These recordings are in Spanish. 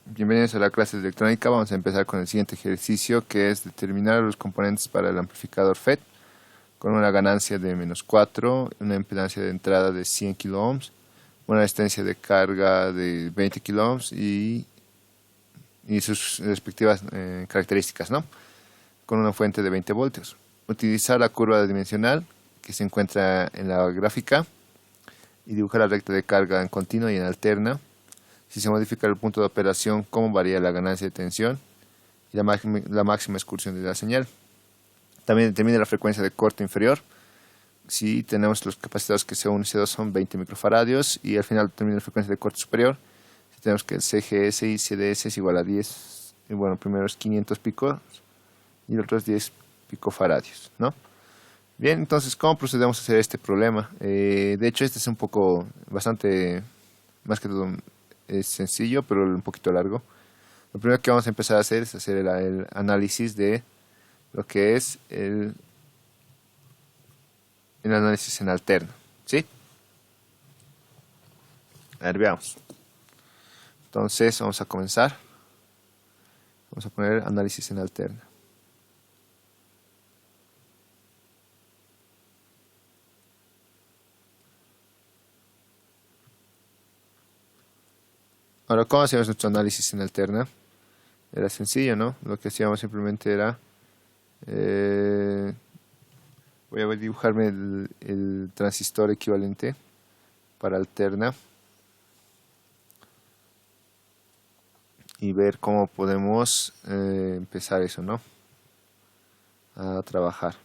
Bienvenidos a la clase de electrónica. Vamos a empezar con el siguiente ejercicio, que es determinar los componentes para el amplificador FET con una ganancia de -4, una impedancia de entrada de 100 kΩ, una resistencia de carga de 20 kΩ y sus respectivas características, ¿no? Con una fuente de 20 voltios. Utilizar la curva dimensional que se encuentra en la gráfica y dibujar la recta de carga en continua y en alterna. Si se modifica el punto de operación, cómo varía la ganancia de tensión y la máxima excursión de la señal. También determina la frecuencia de corte inferior. Si tenemos los capacitores que C1 y C2 son 20 microfaradios, y al final determina la frecuencia de corte superior. Si tenemos que el CGS y CDS es igual a 10, y bueno, primero es 500 picos y el otro es 10 picofaradios, ¿no? Bien, entonces, ¿cómo procedemos a hacer este problema? De hecho, este es un poco, bastante, más que todo, es sencillo, pero un poquito largo. Lo primero que vamos a empezar a hacer es hacer el análisis de lo que es el análisis en alterno, ¿sí? A ver, veamos. Entonces, vamos a comenzar. Vamos a poner análisis en alterno. Ahora, ¿cómo hacemos nuestro análisis en alterna? Era sencillo, ¿no? Lo que hacíamos simplemente era... voy a dibujarme el transistor equivalente para alterna y ver cómo podemos empezar eso, ¿no? A trabajar.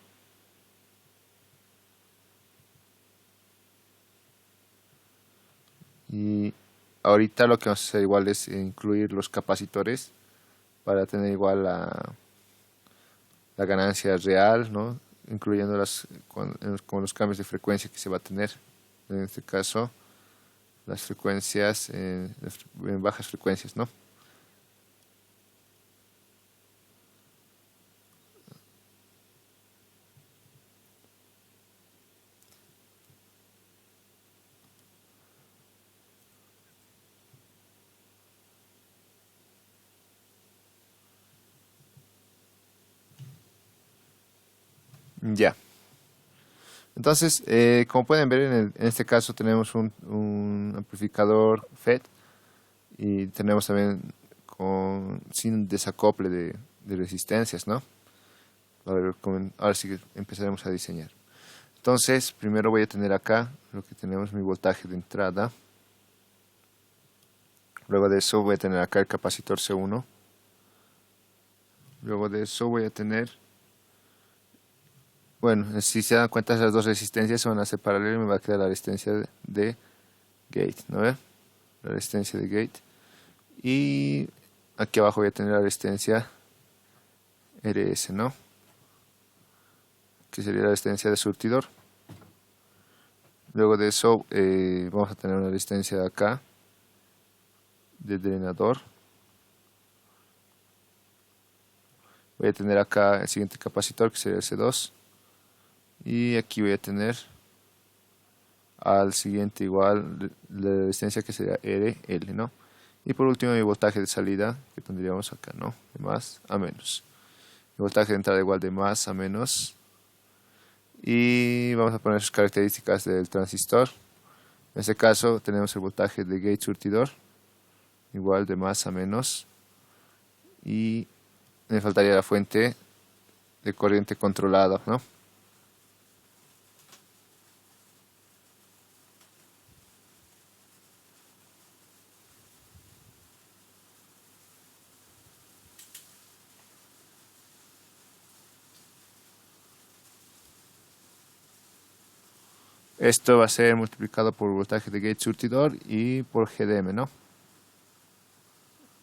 Y ahorita lo que vamos a hacer igual es incluir los capacitores para tener igual la ganancia real, ¿no? Incluyendo con los cambios de frecuencia que se va a tener. En este caso, las frecuencias en bajas frecuencias, ¿no? Ya. Entonces, como pueden ver, en este caso tenemos un amplificador FET y tenemos también sin desacople de resistencias, ¿no? A ver, ahora sí que empezaremos a diseñar. Entonces, primero voy a tener acá lo que tenemos, mi voltaje de entrada. Luego de eso voy a tener acá el capacitor C1. Luego de eso voy a tener... Bueno, si se dan cuenta, esas dos resistencias se van a separar y me va a quedar la resistencia de gate, ¿no ve? La resistencia de gate. Y aquí abajo voy a tener la resistencia RS, ¿no? Que sería la resistencia de surtidor. Luego de eso vamos a tener una resistencia de acá de drenador. Voy a tener acá el siguiente capacitor, que sería el C2. Y aquí voy a tener al siguiente igual la resistencia, que sería RL, ¿no? Y por último mi voltaje de salida, que tendríamos acá, ¿no? De más a menos. El voltaje de entrada igual de más a menos. Y vamos a poner sus características del transistor. En este caso tenemos el voltaje de gate surtidor, igual de más a menos. Y me faltaría la fuente de corriente controlada, ¿no? Esto va a ser multiplicado por voltaje de gate surtidor y por GDM, ¿no?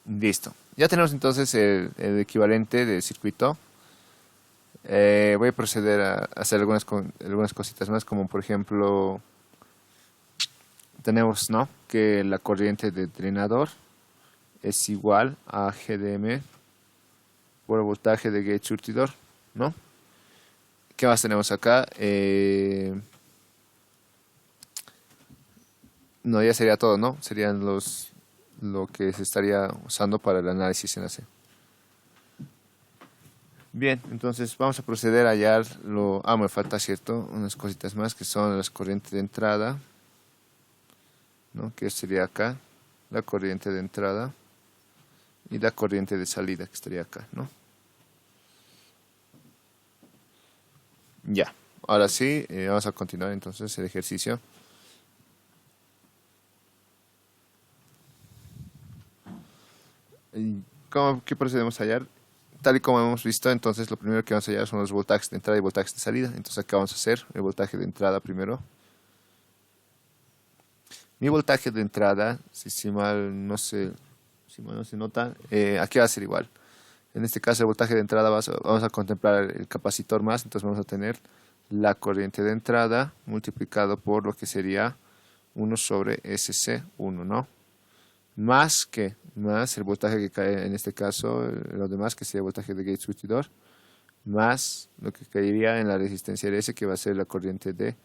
Listo. Ya tenemos entonces el equivalente del circuito. Voy a proceder a hacer algunas cositas más, como por ejemplo, tenemos, ¿no?, que la corriente de drenador es igual a GDM por el voltaje de gate surtidor, ¿no? ¿Qué más tenemos acá? No, ya sería todo, ¿no? Serían lo que se estaría usando para el análisis en AC. Bien, entonces vamos a proceder a hallar me falta, cierto, unas cositas más que son las corrientes de entrada, ¿no? Que sería acá, la corriente de entrada y la corriente de salida que estaría acá, ¿no? Ya, ahora sí, vamos a continuar entonces el ejercicio. ¿Qué procedemos a hallar? Tal y como hemos visto, entonces lo primero que vamos a hallar son los voltajes de entrada y voltajes de salida. Entonces acá vamos a hacer el voltaje de entrada primero. Mi voltaje de entrada, si mal no se nota, aquí va a ser igual. En este caso el voltaje de entrada vamos a contemplar el capacitor más, entonces vamos a tener la corriente de entrada multiplicado por lo que sería 1 sobre SC1, ¿no? Más el voltaje que cae en este caso, lo demás que sería el voltaje de gate surtidor, más lo que caería en la resistencia de S, que va a ser la corriente de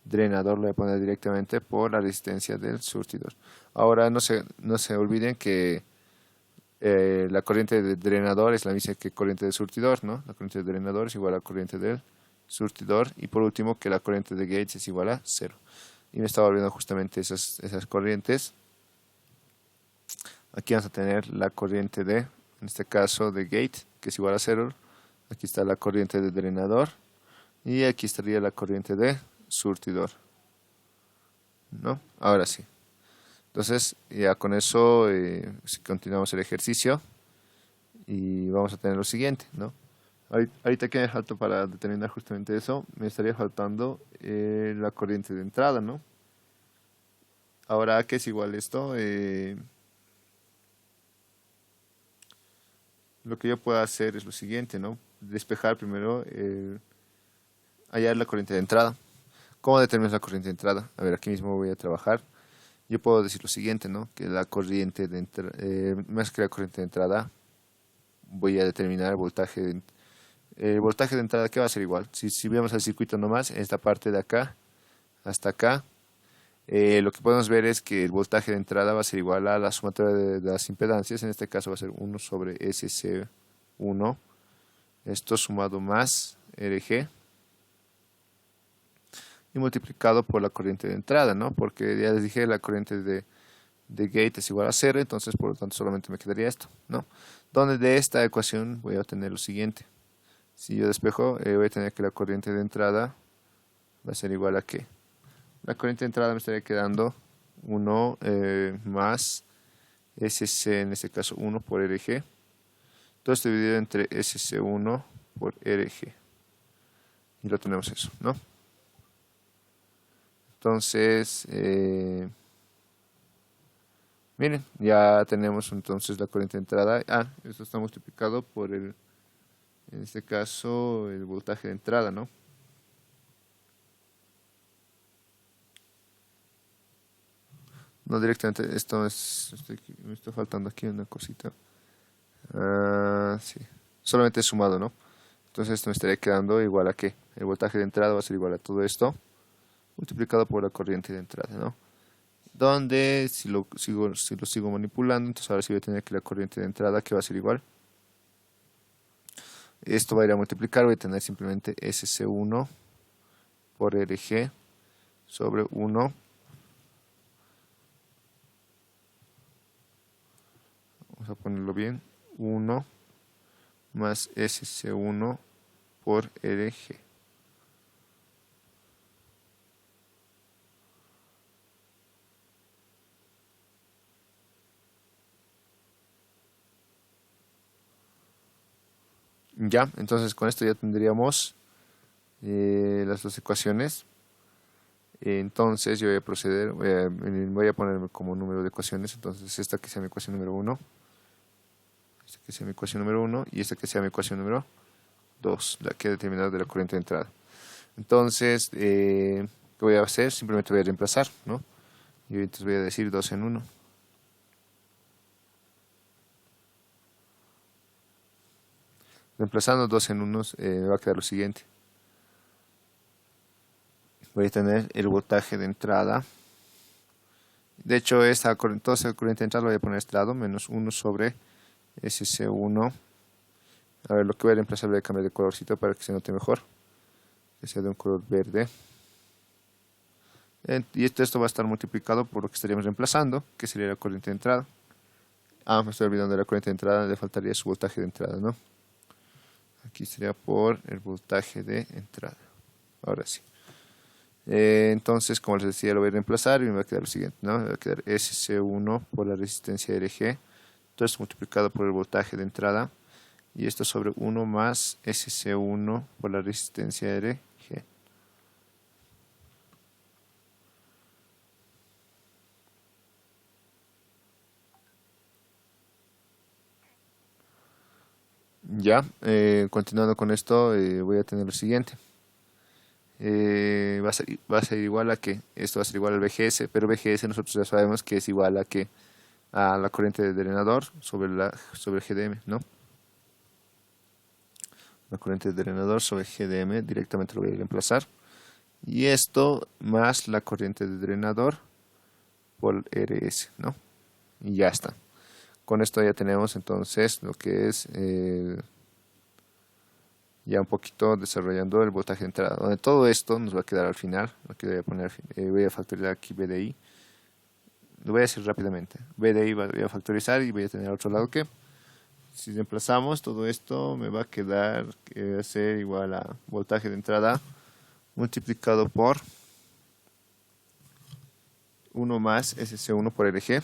drenador, lo voy a poner directamente por la resistencia del surtidor. Ahora no se olviden que la corriente de drenador es la misma que corriente de surtidor, ¿no? La corriente de drenador es igual a la corriente del surtidor, y por último que la corriente de gate es igual a 0. Y me estaba olvidando justamente esas corrientes. Aquí vamos a tener la corriente en este caso de gate, que es igual a 0. Aquí está la corriente de drenador y aquí estaría la corriente de surtidor, ¿no? Ahora sí. Entonces ya con eso continuamos el ejercicio y vamos a tener lo siguiente, ¿no? Ahorita que me falta para determinar justamente eso, me estaría faltando la corriente de entrada, ¿no? Ahora, ¿qué es igual esto? Lo que yo puedo hacer es lo siguiente, ¿no? Despejar primero, hallar la corriente de entrada. ¿Cómo determinas la corriente de entrada? A ver, aquí mismo voy a trabajar. Yo puedo decir lo siguiente, ¿no? Que la corriente de entrada, más que la corriente de entrada, voy a determinar el voltaje de entrada, que va a ser igual. Si vemos el circuito nomás, en esta parte de acá hasta acá, lo que podemos ver es que el voltaje de entrada va a ser igual a la sumatoria de las impedancias. En este caso va a ser 1 sobre SC1, esto sumado más RG, y multiplicado por la corriente de entrada, ¿no? Porque ya les dije, la corriente de gate es igual a 0, entonces por lo tanto solamente me quedaría esto, ¿no? Donde de esta ecuación voy a obtener lo siguiente. Si yo despejo, voy a tener que la corriente de entrada va a ser igual a ¿qué? La corriente de entrada me estaría quedando 1 más SC, en este caso 1 por RG. Todo esto dividido entre SC1 por RG. Y lo tenemos eso, ¿no? Entonces, miren, ya tenemos entonces la corriente de entrada. Esto está multiplicado por en este caso, el voltaje de entrada, ¿no? No directamente, me está faltando aquí una cosita. Sí, solamente es sumado, ¿no? Entonces esto me estaría quedando igual a ¿qué? El voltaje de entrada va a ser igual a todo esto multiplicado por la corriente de entrada, ¿no? Donde si lo sigo manipulando, entonces ahora sí voy a tener que la corriente de entrada, que va a ser igual. Esto va a ir a multiplicar, voy a tener simplemente SC1 por RG sobre 1. Vamos a ponerlo bien. 1 más SC1 por RG. Ya, entonces con esto ya tendríamos las dos ecuaciones. Entonces yo voy a proceder, voy a ponerme como número de ecuaciones. Entonces esta que sea mi ecuación número 1, esta que sea mi ecuación número 1 y esta que sea mi ecuación número 2, la que determinada de la corriente de entrada. Entonces, ¿qué voy a hacer? Simplemente voy a reemplazar, ¿no? Y entonces voy a decir 2 en 1. Reemplazando 2 en 1, me va a quedar lo siguiente. Voy a tener el voltaje de entrada De hecho, toda esta corriente de entrada lo voy a poner a este lado, menos 1 sobre SC1. A ver, lo que voy a reemplazar voy a cambiar de colorcito para que se note mejor. Que sea de un color verde. Y esto va a estar multiplicado por lo que estaríamos reemplazando, que sería la corriente de entrada. Ah, me estoy olvidando de la corriente de entrada, le faltaría su voltaje de entrada, ¿no? Aquí sería por el voltaje de entrada. Ahora sí. Entonces, como les decía, lo voy a reemplazar y me va a quedar lo siguiente, ¿no? Me va a quedar SC1 por la resistencia RG. Todo esto multiplicado por el voltaje de entrada. Y esto sobre 1 más SC1 por la resistencia RG. Ya, continuando con esto, voy a tener lo siguiente. Va a ser igual a que, esto va a ser igual al VGS, pero VGS nosotros ya sabemos que es igual a que a la corriente de drenador sobre GDM, ¿no? La corriente de drenador sobre GDM directamente lo voy a reemplazar. Y esto más la corriente de drenador por RS, ¿no? Y ya está. Con esto ya tenemos entonces lo que es ya un poquito desarrollando el voltaje de entrada, donde todo esto nos va a quedar al final. Lo que voy a poner, voy a factorizar aquí BDI. Lo voy a hacer rápidamente. BDI voy a factorizar y voy a tener al otro lado que, si reemplazamos todo esto, me va a quedar que va a ser igual a voltaje de entrada multiplicado por 1 más SC1 por RG.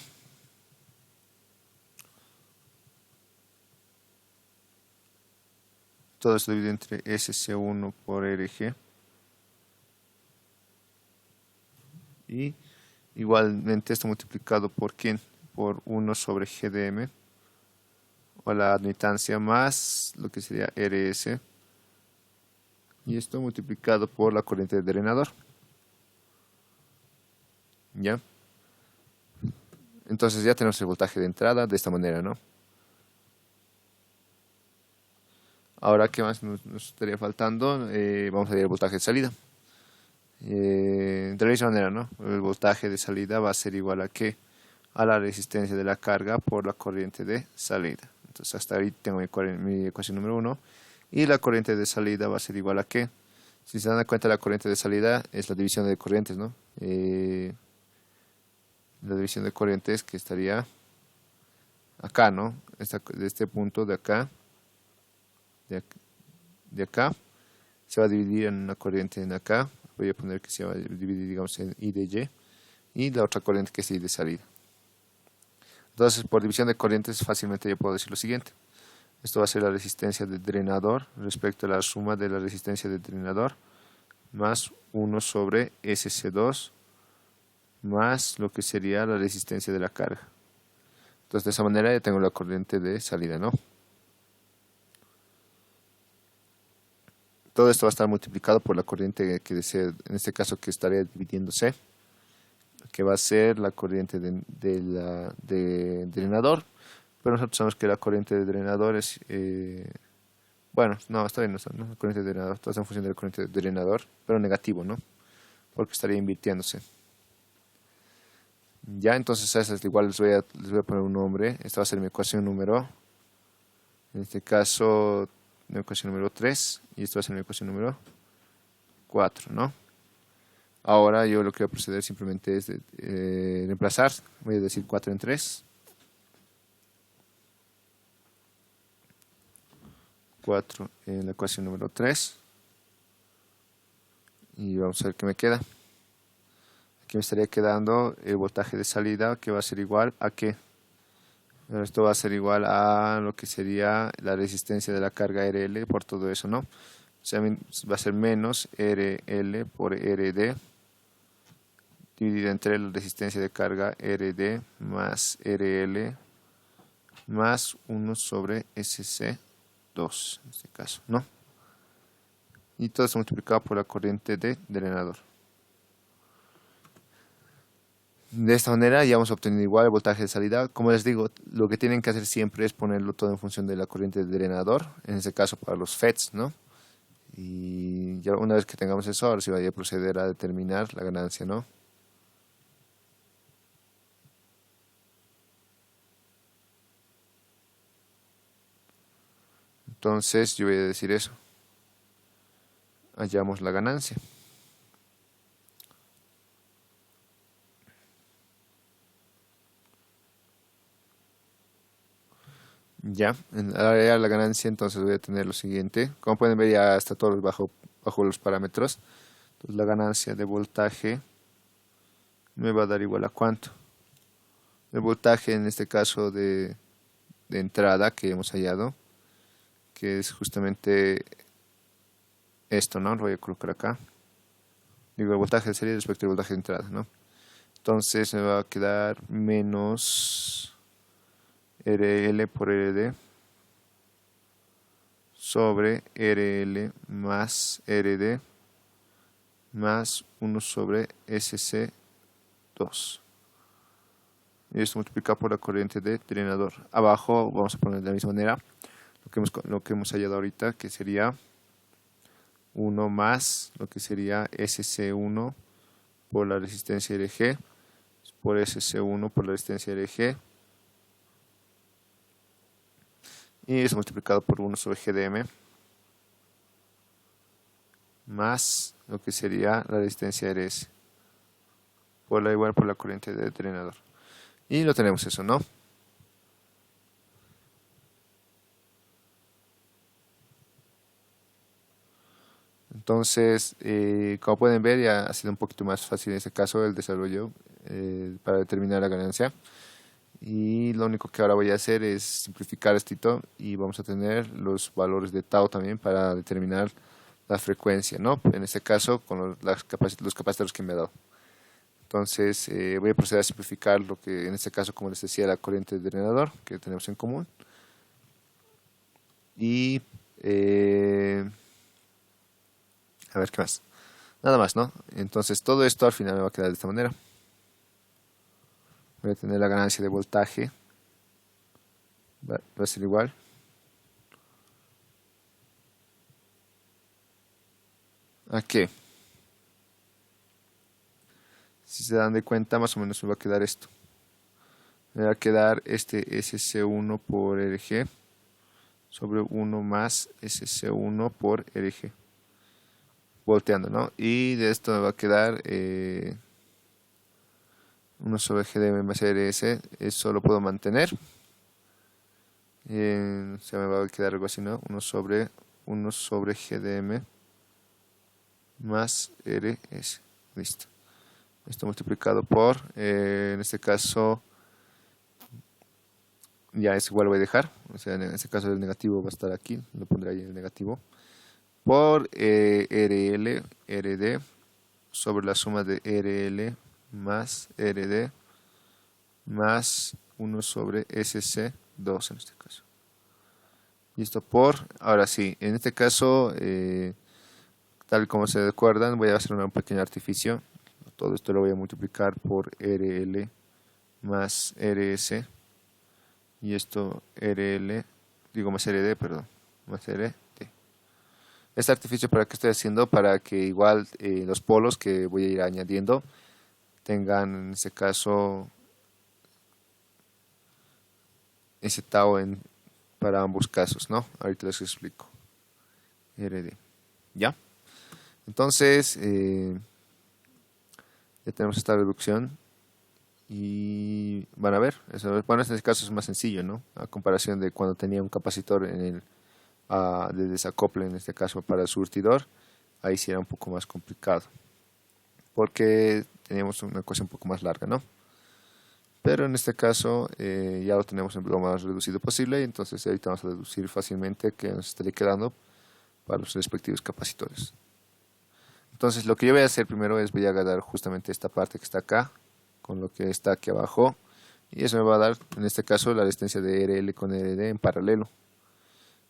Todo esto dividido entre SC1 por RG. Y igualmente esto multiplicado por ¿quién? Por 1 sobre GDM. O la admitancia más lo que sería RS. Y esto multiplicado por la corriente de drenador. ¿Ya? Entonces ya tenemos el voltaje de entrada de esta manera, ¿no? Ahora, ¿qué más nos estaría faltando? Vamos a ver el voltaje de salida. De la misma manera, ¿no? El voltaje de salida va a ser igual a ¿qué? A la resistencia de la carga por la corriente de salida. Entonces hasta ahí tengo mi ecuación número 1. Y la corriente de salida va a ser igual a ¿qué? Si se dan cuenta, la corriente de salida es la división de corrientes, ¿no? La división de corrientes que estaría acá, ¿no? De este punto de acá, de acá, se va a dividir en una corriente en acá. Voy a poner que se va a dividir, digamos, en I de Y. Y la otra corriente que es I de salida. Entonces, por división de corrientes, fácilmente yo puedo decir lo siguiente. Esto va a ser la resistencia del drenador respecto a la suma de la resistencia del drenador más 1 sobre SC2 más lo que sería la resistencia de la carga. Entonces, de esa manera ya tengo la corriente de salida, ¿no? Todo esto va a estar multiplicado por la corriente que desea, en este caso que estaría dividiéndose, que va a ser la corriente de drenador. Pero nosotros sabemos que la corriente de drenador es... bueno, no, está bien, no, la corriente de drenador, todo está en función de la corriente de drenador, pero negativo, ¿no? Porque estaría invirtiéndose. Ya, entonces a esas igual les voy a poner un nombre. Esta va a ser mi ecuación número, en este caso, mi ecuación número 3, y esta va a ser mi ecuación número 4, ¿no? Ahora yo lo que voy a proceder simplemente es reemplazar. Voy a decir 4 en 3. 4 en la ecuación número 3. Y vamos a ver qué me queda. Aquí me estaría quedando el voltaje de salida, que va a ser igual a ¿qué? Esto va a ser igual a lo que sería la resistencia de la carga RL por todo eso, ¿no? O sea, va a ser menos RL por RD dividido entre la resistencia de carga RD más RL más 1 sobre SC2 en este caso, ¿no? Y todo eso multiplicado por la corriente de drenador. De esta manera ya hemos obtenido igual el voltaje de salida. Como les digo, lo que tienen que hacer siempre es ponerlo todo en función de la corriente de drenador, en este caso para los FETs, ¿no? Y ya una vez que tengamos eso, ahora sí vaya a proceder a determinar la ganancia, ¿no? Entonces yo voy a decir eso. Hallamos la ganancia. Ya, al hallar la ganancia, entonces voy a tener lo siguiente. Como pueden ver, ya está todo bajo los parámetros. Entonces la ganancia de voltaje me va a dar igual a cuánto. El voltaje en este caso de entrada que hemos hallado, que es justamente esto, ¿no? Lo voy a colocar acá. Digo, el voltaje de serie respecto al voltaje de entrada, ¿no? Entonces me va a quedar menos RL por RD sobre RL más RD más 1 sobre SC2. Y esto multiplicado por la corriente de drenador. Abajo vamos a poner de la misma manera lo que hemos hallado ahorita, que sería 1 más lo que sería SC1 por la resistencia RG por SC1 por la resistencia RG, y es multiplicado por 1 sobre GDM más lo que sería la resistencia RS por la corriente de drenador. Y lo tenemos eso, ¿no? Entonces, como pueden ver, ya ha sido un poquito más fácil en este caso el desarrollo para determinar la ganancia. Y lo único que ahora voy a hacer es simplificar esto y vamos a tener los valores de tau también para determinar la frecuencia, ¿no? En este caso, con los capacitores que me ha dado. Entonces, voy a proceder a simplificar lo que en este caso, como les decía, la corriente de drenador que tenemos en común. Y a ver qué más. Nada más, ¿no? Entonces todo esto al final me va a quedar de esta manera. Voy a tener la ganancia de voltaje. Va a ser igual. ¿A qué? Si se dan de cuenta, más o menos me va a quedar esto. Me va a quedar este SC1 por RG sobre 1 más SC1 por RG. Volteando, ¿no? Y de esto me va a quedar 1 sobre GDM más RS. Eso lo puedo mantener. Se me va a quedar algo así, ¿no? 1 sobre GDM más RS. Listo. Esto multiplicado por, en este caso, ya es igual, voy a dejar. O sea, en este caso el negativo va a estar aquí. Lo pondré ahí el negativo. Por RL, RD, sobre la suma de RL más RD, más 1 sobre SC2 en este caso. Y esto por, ahora sí, en este caso, tal como se acuerdan, voy a hacer un pequeño artificio. Todo esto lo voy a multiplicar por RL más RS. Y esto RL, digo más RD, perdón, más RD. Este artificio, ¿para qué estoy haciendo? Para que igual los polos que voy a ir añadiendo tengan en este caso ese tau para ambos casos, ¿no? Ahorita les explico. RD. ¿Ya? Entonces, ya tenemos esta reducción y van a ver, bueno, en este caso es más sencillo, ¿no? A comparación de cuando tenía un capacitor en el de desacople, en este caso para el surtidor, ahí sí era un poco más complicado porque teníamos una cosa un poco más larga, ¿no? Pero en este caso ya lo tenemos en lo más reducido posible, y entonces ahorita vamos a deducir fácilmente que nos estaría quedando para los respectivos capacitores. Entonces lo que yo voy a hacer primero es voy a agarrar justamente esta parte que está acá con lo que está aquí abajo, y eso me va a dar en este caso la resistencia de RL con RD en paralelo.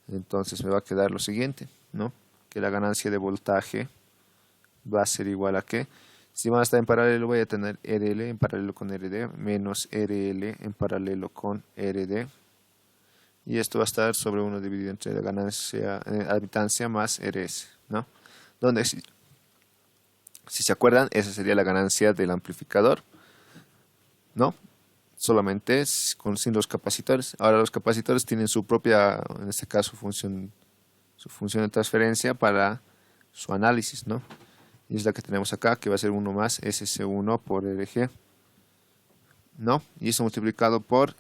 Entonces me va a quedar lo siguiente, ¿no? Que la ganancia de voltaje va a ser igual a que, si van a estar en paralelo, voy a tener RL en paralelo con RD menos RL en paralelo con RD, y esto va a estar sobre 1 dividido entre la ganancia admitancia más RS, ¿no? Donde si se acuerdan, esa sería la ganancia del amplificador, ¿no? Solamente sin los capacitores. Ahora los capacitores tienen su propia, en este caso, función su función de transferencia para su análisis, ¿no? Y es la que tenemos acá, que va a ser 1 más SC1 por RG, ¿no? Y eso multiplicado por,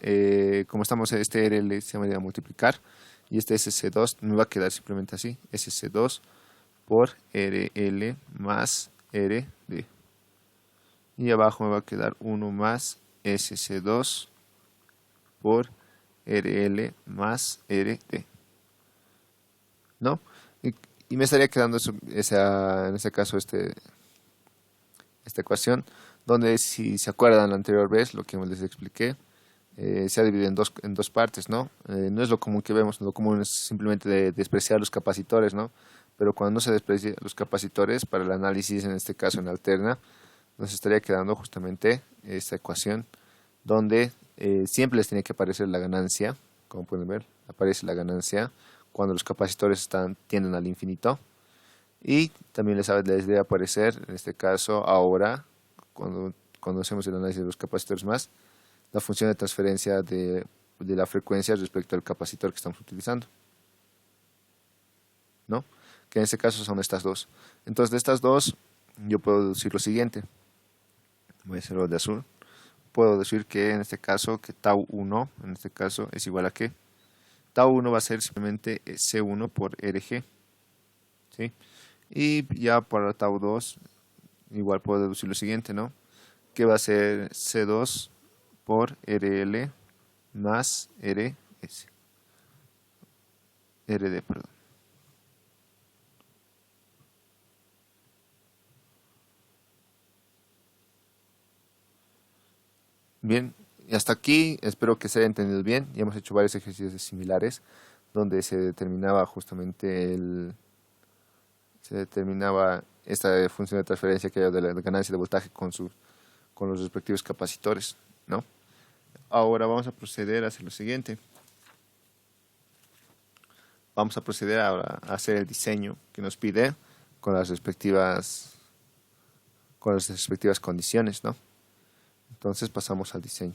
como estamos en este RL se va a multiplicar, y este SC2 me va a quedar simplemente así, SC2 por RL más RD. Y abajo me va a quedar 1 más SC2 por RL más RD, ¿no? Y me estaría quedando en este caso esta ecuación, donde si se acuerdan la anterior vez, lo que les expliqué, se ha dividido en dos partes, ¿no? No es lo común que vemos, lo común es simplemente despreciar los capacitores, ¿no? Pero cuando no se desprecia los capacitores, para el análisis, en este caso en alterna, nos estaría quedando justamente esta ecuación, donde siempre les tiene que aparecer la ganancia, como pueden ver, aparece la ganancia cuando los capacitores tienden al infinito, y también les debe aparecer, en este caso, ahora, cuando hacemos el análisis de los capacitores más, la función de transferencia de la frecuencia respecto al capacitor que estamos utilizando, ¿no? Que en este caso son estas dos. Entonces, de estas dos, yo puedo decir lo siguiente. Voy a hacerlo de azul. Puedo decir que en este caso, que tau 1, en este caso, es igual a ¿qué? Tau 1 va a ser simplemente C1 por RG, ¿sí? Y ya para tau 2, igual puedo deducir lo siguiente, ¿no? Que va a ser C2 por RL más RD, perdón. Bien, y hasta aquí espero que se haya entendido bien. Ya hemos hecho varios ejercicios similares donde se determinaba justamente esta función de transferencia que hay de la ganancia de voltaje con los respectivos capacitores, ¿no? Ahora vamos a proceder a hacer lo siguiente. Vamos a proceder a hacer el diseño que nos pide con las respectivas condiciones, ¿no? Entonces pasamos al diseño.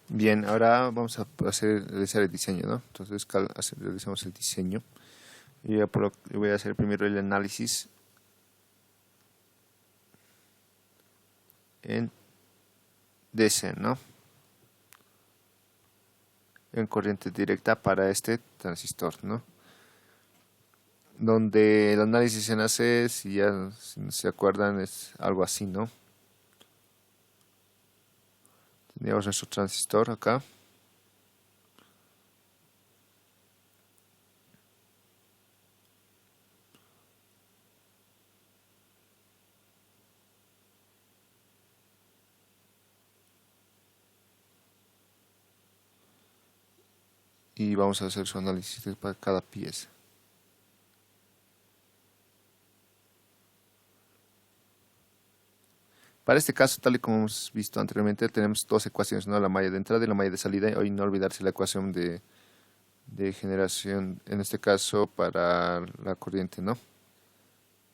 Bien, ahora vamos a realizar el diseño, ¿no? Entonces realizamos el diseño. Y voy a hacer primero el análisis en DC, ¿no? En corriente directa para este transistor, ¿no? Donde el análisis en AC, si no se acuerdan, es algo así, ¿no? Teníamos nuestro transistor acá. Y vamos a hacer su análisis para cada pieza. Para este caso, tal y como hemos visto anteriormente, tenemos dos ecuaciones, ¿no? La malla de entrada y la malla de salida. Y hoy no olvidarse la ecuación de generación, en este caso para la corriente, ¿no?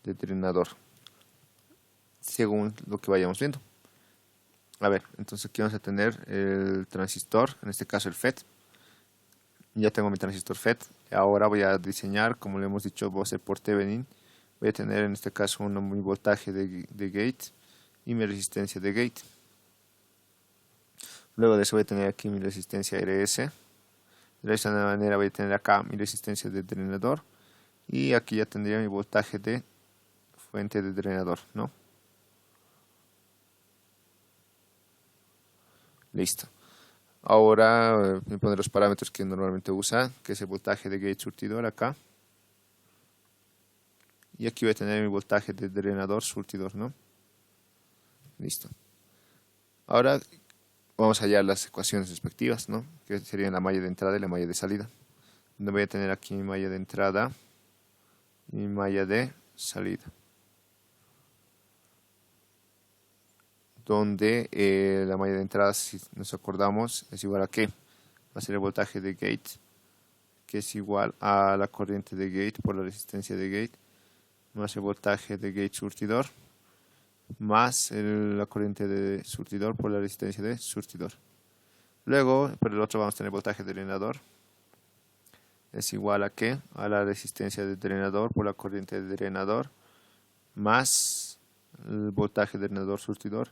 De drenador, según lo que vayamos viendo. A ver, entonces aquí vamos a tener el transistor, en este caso el FET. Ya tengo mi transistor FET. Ahora voy a diseñar, como le hemos dicho, voy a hacer por Thevenin. Voy a tener en este caso mi voltaje de gate y mi resistencia de gate. Luego de eso voy a tener aquí mi resistencia RS. De esta manera voy a tener acá mi resistencia de drenador. Y aquí ya tendría mi voltaje de fuente de drenador, ¿no? Listo. Ahora voy a poner los parámetros que normalmente usa, que es el voltaje de gate surtidor acá. Y aquí voy a tener mi voltaje de drenador surtidor, ¿no? Listo. Ahora vamos a hallar las ecuaciones respectivas, ¿no? Que serían la malla de entrada y la malla de salida. Donde voy a tener aquí mi malla de entrada y mi malla de salida. Donde la malla de entrada, si nos acordamos, es igual a ¿qué? Va a ser el voltaje de gate, que es igual a la corriente de gate por la resistencia de gate, más el voltaje de gate surtidor, más la corriente de surtidor por la resistencia de surtidor. Luego, por el otro vamos a tener voltaje de drenador, es igual a ¿qué? A la resistencia del drenador por la corriente de drenador más el voltaje del drenador surtidor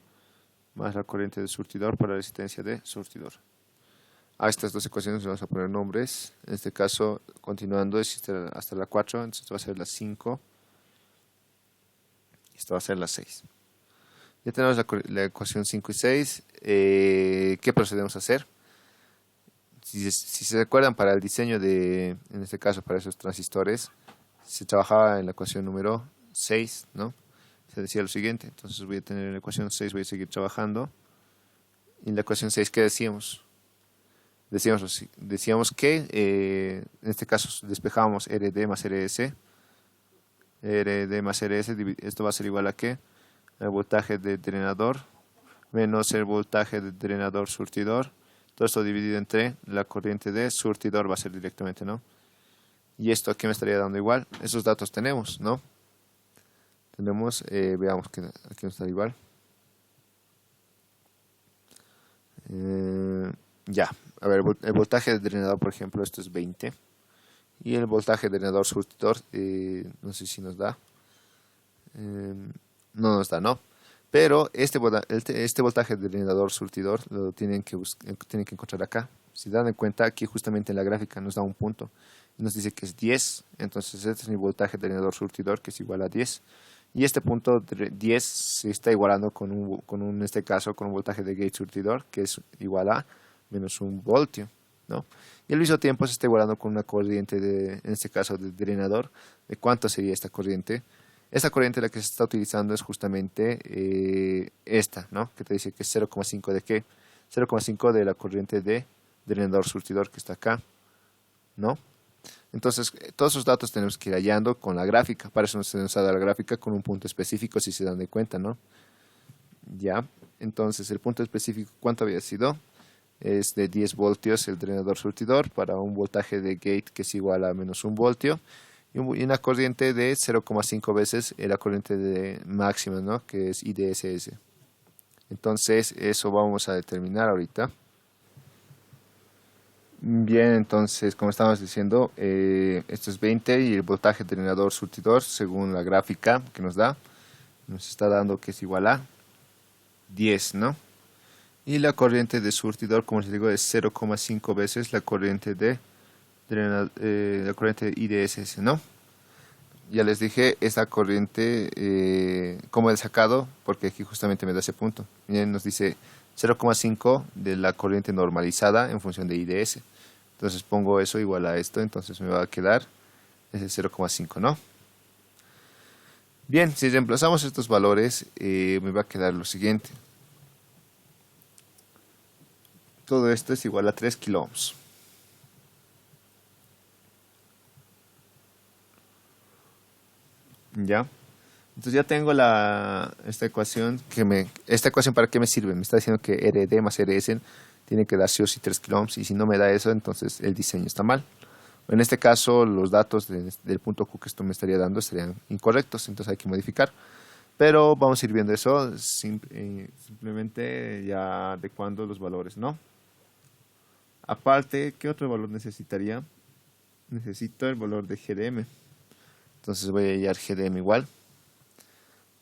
más la corriente del surtidor por la resistencia de surtidor. A estas dos ecuaciones vamos a poner nombres. En este caso, continuando, es hasta la 4, entonces esto va a ser la 5 y esto va a ser la 6. Ya tenemos la ecuación 5 y 6. ¿Qué procedemos a hacer? Si se recuerdan, para el diseño de, en este caso para esos transistores, se trabajaba en la ecuación número 6, ¿no? Se decía lo siguiente, entonces voy a tener en la ecuación 6, voy a seguir trabajando. Y en la ecuación 6, ¿qué decíamos? Decíamos que en este caso despejábamos RD más RS. RD más RS, esto va a ser igual a ¿qué? El voltaje de drenador menos el voltaje de drenador surtidor. Todo esto dividido entre la corriente de surtidor va a ser directamente, ¿no? Y esto aquí me estaría dando igual. Esos datos tenemos, ¿no? Tenemos, veamos que aquí nos está igual. Ya, a ver, el voltaje de drenador, por ejemplo, esto es 20. Y el voltaje de drenador surtidor, no sé si nos da. No nos da, ¿no? Pero este voltaje de drenador surtidor lo tienen que encontrar acá. Si dan en cuenta, aquí justamente en la gráfica nos da un punto. Y nos dice que es 10. Entonces este es mi voltaje de drenador surtidor, que es igual a 10. Y este punto 10 se está igualando en este caso, con un voltaje de gate surtidor, que es igual a menos 1 voltio, ¿no? Y al mismo tiempo se está igualando con una corriente, en este caso de drenador. ¿De cuánto sería esta corriente? Esta corriente la que se está utilizando es justamente esta, ¿no? Que te dice que es 0,5 de ¿qué? 0,5 de la corriente de drenador surtidor que está acá, ¿no? Entonces, todos esos datos tenemos que ir hallando con la gráfica. Para eso se nos ha dado la gráfica con un punto específico, si se dan de cuenta, ¿no? Ya, entonces el punto específico, ¿cuánto había sido? Es de 10 voltios el drenador surtidor para un voltaje de gate que es igual a menos 1 voltio. Y una corriente de 0,5 veces la corriente de máxima, ¿no? Que es IDSS. Entonces, eso vamos a determinar ahorita. Bien, entonces, como estábamos diciendo, esto es 20 y el voltaje drenador surtidor, según la gráfica que nos da, nos está dando que es igual a 10, ¿no? Y la corriente de surtidor, como les digo, es 0,5 veces la corriente de IDSS, ¿no? Ya les dije, esta corriente, ¿cómo he sacado? Porque aquí justamente me da ese punto. Miren, nos dice 0,5 de la corriente normalizada en función de IDS. Entonces pongo eso igual a esto, entonces me va a quedar ese 0,5, ¿no? Bien, si reemplazamos estos valores, me va a quedar lo siguiente. Todo esto es igual a 3 kilo ohms. ¿Ya? Entonces ya tengo esta ecuación. ¿Esta ecuación para qué me sirve? Me está diciendo que RD más RS tiene que dar sí o sí 3 kilo ohms. Y si no me da eso, entonces el diseño está mal. En este caso, los datos del punto Q que esto me estaría dando estarían incorrectos. Entonces hay que modificar. Pero vamos a ir viendo eso simplemente ya adecuando los valores, ¿no? Aparte, ¿qué otro valor necesitaría? Necesito el valor de GDM. Entonces voy a hallar GDM igual.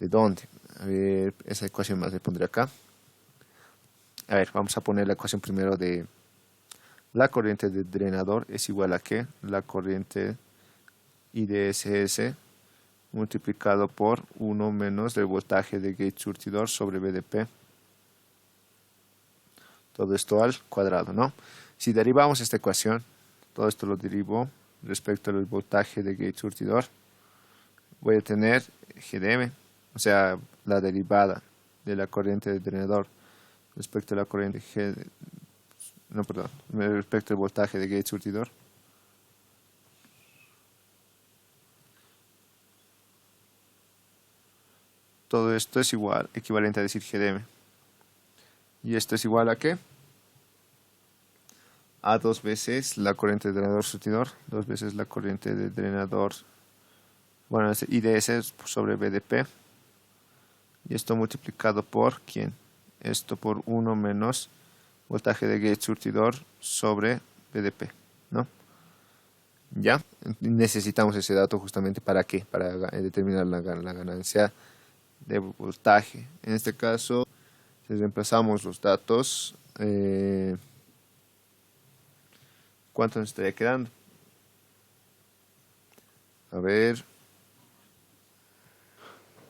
¿De dónde? A ver, esa ecuación más le pondré acá. A ver, vamos a poner la ecuación primero de la corriente de drenador es igual a ¿qué? La corriente IDSS multiplicado por 1 menos el voltaje de gate surtidor sobre BDP. Todo esto al cuadrado, ¿no? Si derivamos esta ecuación, todo esto lo derivo respecto al voltaje de gate surtidor, voy a tener GDM, o sea, la derivada de la corriente de drenador respecto a la corriente respecto al voltaje de gate surtidor. Todo esto es equivalente a decir GDM. ¿Y esto es igual a qué? A 2 veces la corriente de drenador surtidor, 2 veces la corriente de drenador, bueno, es IDS sobre BDP. Y esto multiplicado por ¿quién? Esto por 1 menos voltaje de gate surtidor sobre BDP, ¿no? Ya, necesitamos ese dato justamente para qué, para determinar la ganancia de voltaje. En este caso, si reemplazamos los datos, ¿cuánto nos estaría quedando? A ver.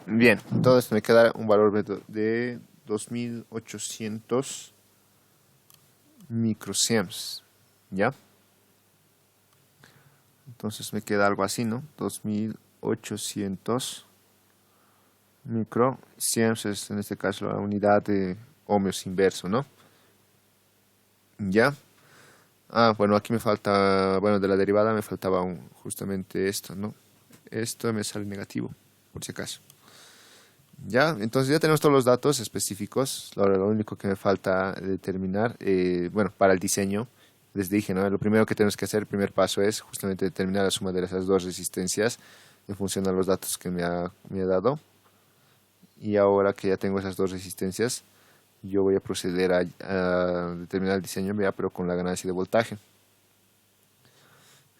Bien, entonces me queda un valor de 2800 microsiems. ¿Ya? Entonces me queda algo así, ¿no? 2800 microsiems es en este caso la unidad de ohmios inverso, ¿no? ¿Ya? Ah, bueno, aquí me falta, bueno, de la derivada me faltaba justamente esto, ¿no? Esto me sale negativo, por si acaso. Ya, entonces ya tenemos todos los datos específicos. Ahora lo único que me falta determinar, bueno, para el diseño, les dije, ¿no? Lo primero que tenemos que hacer, el primer paso es justamente determinar la suma de esas dos resistencias en función a los datos que me ha dado. Y ahora que ya tengo esas dos resistencias, yo voy a proceder a determinar el diseño, ya, pero con la ganancia de voltaje.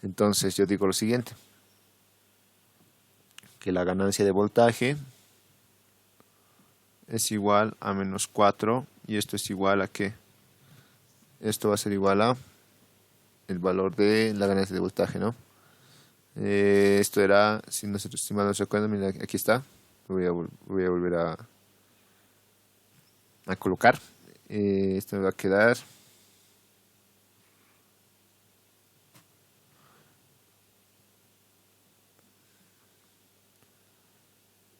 Entonces yo digo lo siguiente, que la ganancia de voltaje es igual a menos 4 y esto es igual a ¿qué? Esto va a ser igual a el valor de la ganancia de voltaje, ¿no? Esto era, si mal no se acuerdan, mira, aquí está. Voy a volver a colocar. Esto me va a quedar.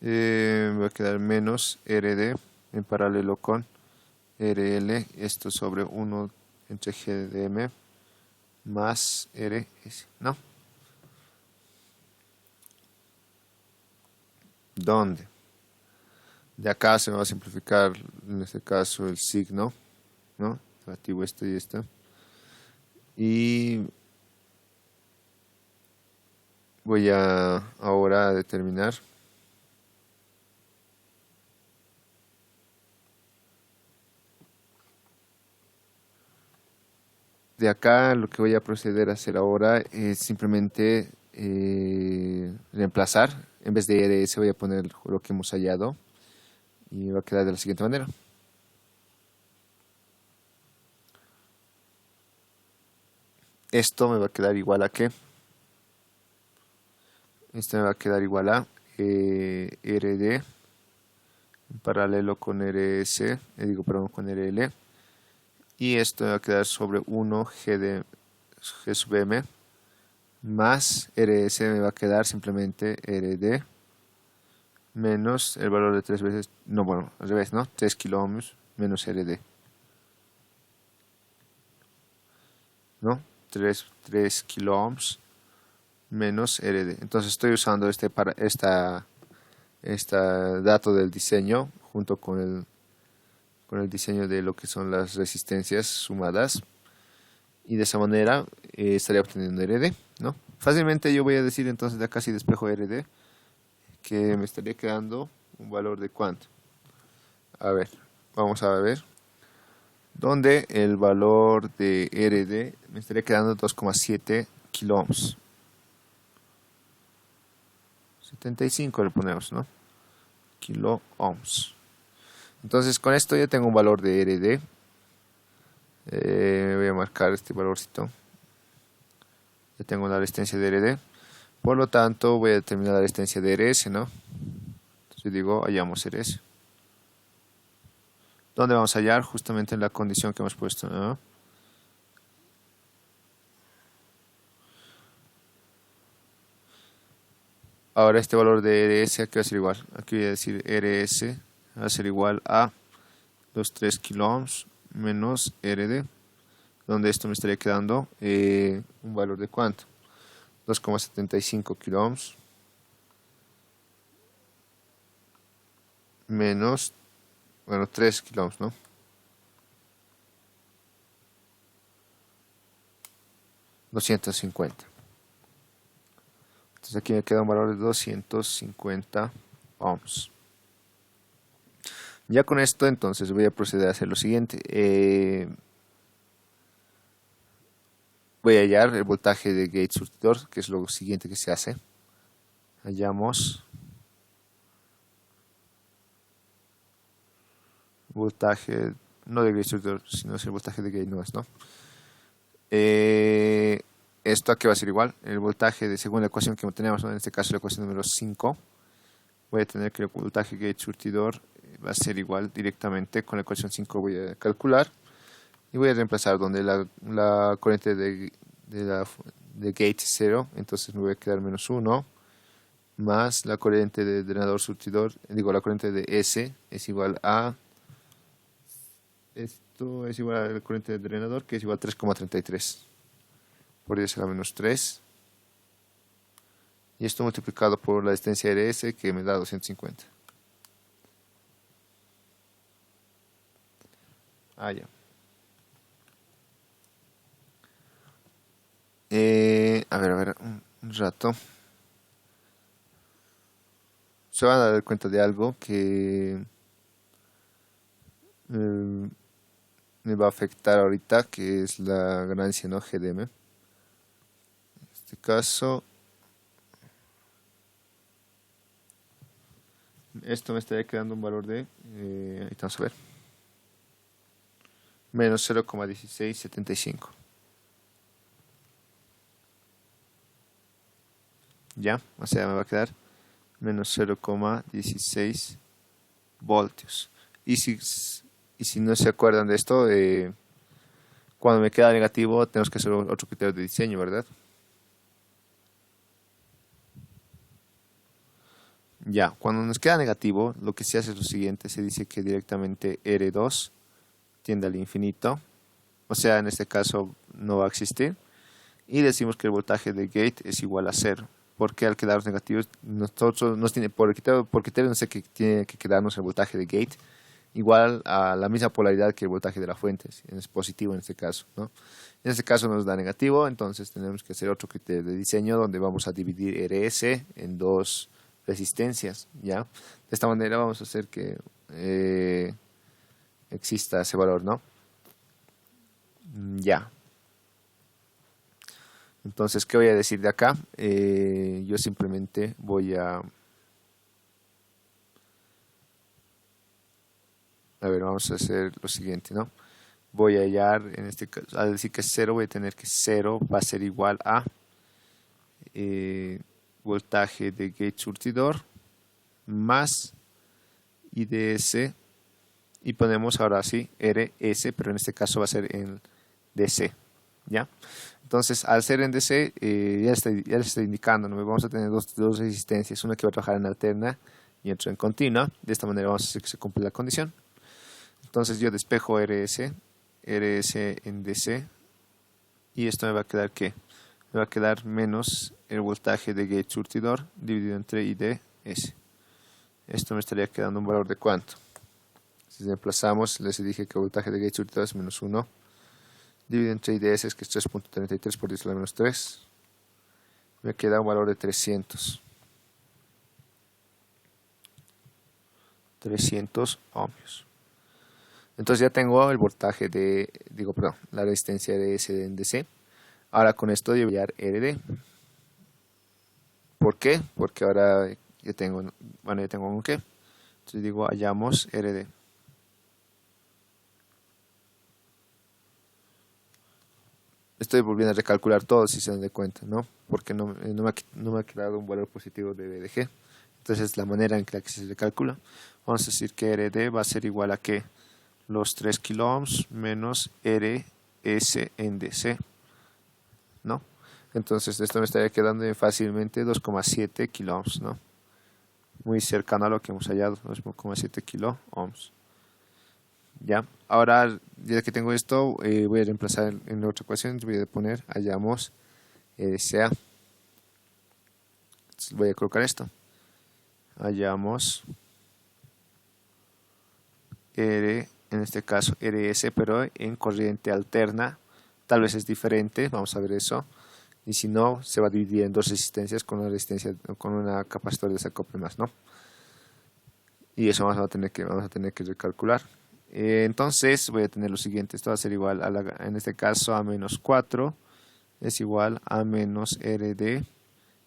Me va a quedar menos RD en paralelo con RL, esto sobre 1 entre GDM más RS, ¿no? ¿Dónde? De acá se me va a simplificar, en este caso, el signo, ¿no? Relativo esto y esto. Y voy a ahora a determinar de acá. Lo que voy a proceder a hacer ahora es simplemente reemplazar. En vez de RS voy a poner lo que hemos hallado y va a quedar de la siguiente manera. Esto me va a quedar igual a ¿qué? Esto me va a quedar igual a RD en paralelo con RS, perdón, con RL. Y esto me va a quedar sobre 1 G sub M más RS me va a quedar simplemente RD menos el valor de 3 veces, no, bueno, al revés, ¿no? 3 kilo ohms menos RD, ¿no? 3 kilo ohms menos RD. Entonces estoy usando esta dato del diseño junto con el diseño de lo que son las resistencias sumadas y de esa manera estaría obteniendo RD, ¿no? Fácilmente yo voy a decir entonces de acá, si despejo RD, que me estaría quedando un valor de ¿cuánto? A ver, vamos a ver, donde el valor de RD me estaría quedando 2,7 kilo ohms. 75 le ponemos, ¿no? Kilo ohms. Entonces con esto ya tengo un valor de RD. Voy a marcar este valorcito. Ya tengo la resistencia de RD. Por lo tanto voy a determinar la resistencia de RS, ¿no? Entonces digo, hallamos RS. ¿Dónde vamos a hallar? Justamente en la condición que hemos puesto, ¿no? Ahora este valor de RS aquí va a ser igual. Aquí voy a decir RS va a ser igual a los 3 kilo ohms menos RD, donde esto me estaría quedando un valor de ¿cuánto? 2,75 kilo ohms menos, bueno, 3 kilo ohms, ¿no? 250. Entonces aquí me queda un valor de 250 ohms. Ya con esto entonces voy a proceder a hacer lo siguiente. voy a hallar el voltaje de gate surtidor, que es lo siguiente que se hace. Hallamos voltaje, no de gate surtidor, sino es el voltaje de gate, no es, ¿no? Esto aquí va a ser igual, el voltaje de según la ecuación que tenemos, ¿no? En este caso la ecuación número 5, voy a tener que el voltaje gate surtidor va a ser igual directamente con la ecuación 5, voy a calcular y voy a reemplazar donde la corriente de gate es 0, entonces me voy a quedar menos 1 más la corriente de drenador surtidor, digo la corriente de S es igual a, esto es igual a la corriente de drenador que es igual a 3,33 por 10 a la menos 3 y esto multiplicado por la resistencia RS que me da 250. Ya. A ver, un rato. Se van a dar cuenta de algo que me va a afectar ahorita, que es la ganancia, ¿no? GDM. En este caso, esto me estaría quedando un valor de, ahí vamos a ver, menos 0,1675. Ya, o sea, me va a quedar menos 0,16 voltios. Y si no se acuerdan de esto, cuando me queda negativo tenemos que hacer otro criterio de diseño, ¿verdad? Ya, cuando nos queda negativo, lo que se hace es lo siguiente, se dice que directamente R2 tiende al infinito, o sea, en este caso no va a existir, y decimos que el voltaje de gate es igual a 0, porque al quedarnos negativos, nosotros nos tiene, por criterio no sé que tiene que quedarnos el voltaje de gate igual a la misma polaridad que el voltaje de la fuente, es positivo en este caso, ¿no? En este caso nos da negativo, entonces tenemos que hacer otro criterio de diseño donde vamos a dividir RS en dos resistencias, ¿ya? De esta manera vamos a hacer que exista ese valor, ¿no? Ya. Entonces, ¿qué voy a decir de acá? Yo simplemente voy a ver, vamos a hacer lo siguiente, ¿no? Voy a hallar, en este caso, al decir que es 0, voy a tener que 0 va a ser igual a voltaje de gate surtidor más IDS y ponemos ahora sí RS, pero en este caso va a ser en DC, ¿ya? Entonces, al ser en DC, ya les estoy indicando, ¿no? Vamos a tener dos resistencias, una que va a trabajar en alterna y otra en continua. De esta manera vamos a hacer que se cumpla la condición. Entonces yo despejo RS en DC y esto me va a quedar ¿qué? Me va a quedar menos el voltaje de gate surtidor dividido entre IDS. Esto me estaría quedando un valor de ¿cuánto? Si reemplazamos, les dije que el voltaje de gate surtidor es menos 1 dividido entre IDS, que es 3.33 por 10 a la menos 3. Me queda un valor de 300 ohmios. Entonces ya tengo el voltaje la resistencia RS en DC. Ahora con esto voy a hallar RD. ¿Por qué? Porque ahora ya tengo un qué. Entonces digo, hallamos RD. Estoy volviendo a recalcular todo si se dan de cuenta, ¿no? Porque no me ha quedado un valor positivo de BDG. Entonces la manera en que se recalcula. Vamos a decir que RD va a ser igual a ¿qué? Los 3 kiloohms menos RS en DC, ¿no? Entonces esto me estaría quedando fácilmente 2,7 kiloohms, ¿no? Muy cercano a lo que hemos hallado, 2,7 kiloohms. Ya, ahora ya que tengo esto, voy a reemplazar en la otra ecuación, voy a poner, hallamos RSA. Voy a colocar esto. Hallamos R, en este caso RS, pero en corriente alterna. Tal vez es diferente, vamos a ver eso. Y si no, se va a dividir en dos resistencias con una capacitor de desacople más, ¿no? Y eso vamos a tener que recalcular. Entonces voy a tener lo siguiente, esto va a ser igual a en este caso a menos 4 es igual a menos RD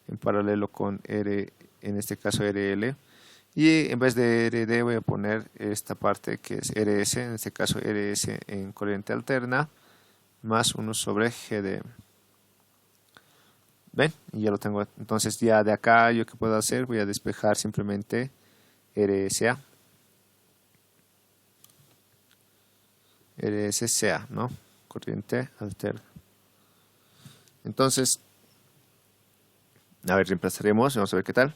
en paralelo con R, en este caso RL. Y en vez de RD voy a poner esta parte que es RS, en este caso RS en corriente alterna, más 1 sobre GDM. ¿Ven? Y ya lo tengo. Entonces ya de acá yo qué puedo hacer, voy a despejar simplemente RSA. RSCA, ¿no? Corriente alterna. Entonces, a ver, reemplazaremos, vamos a ver qué tal.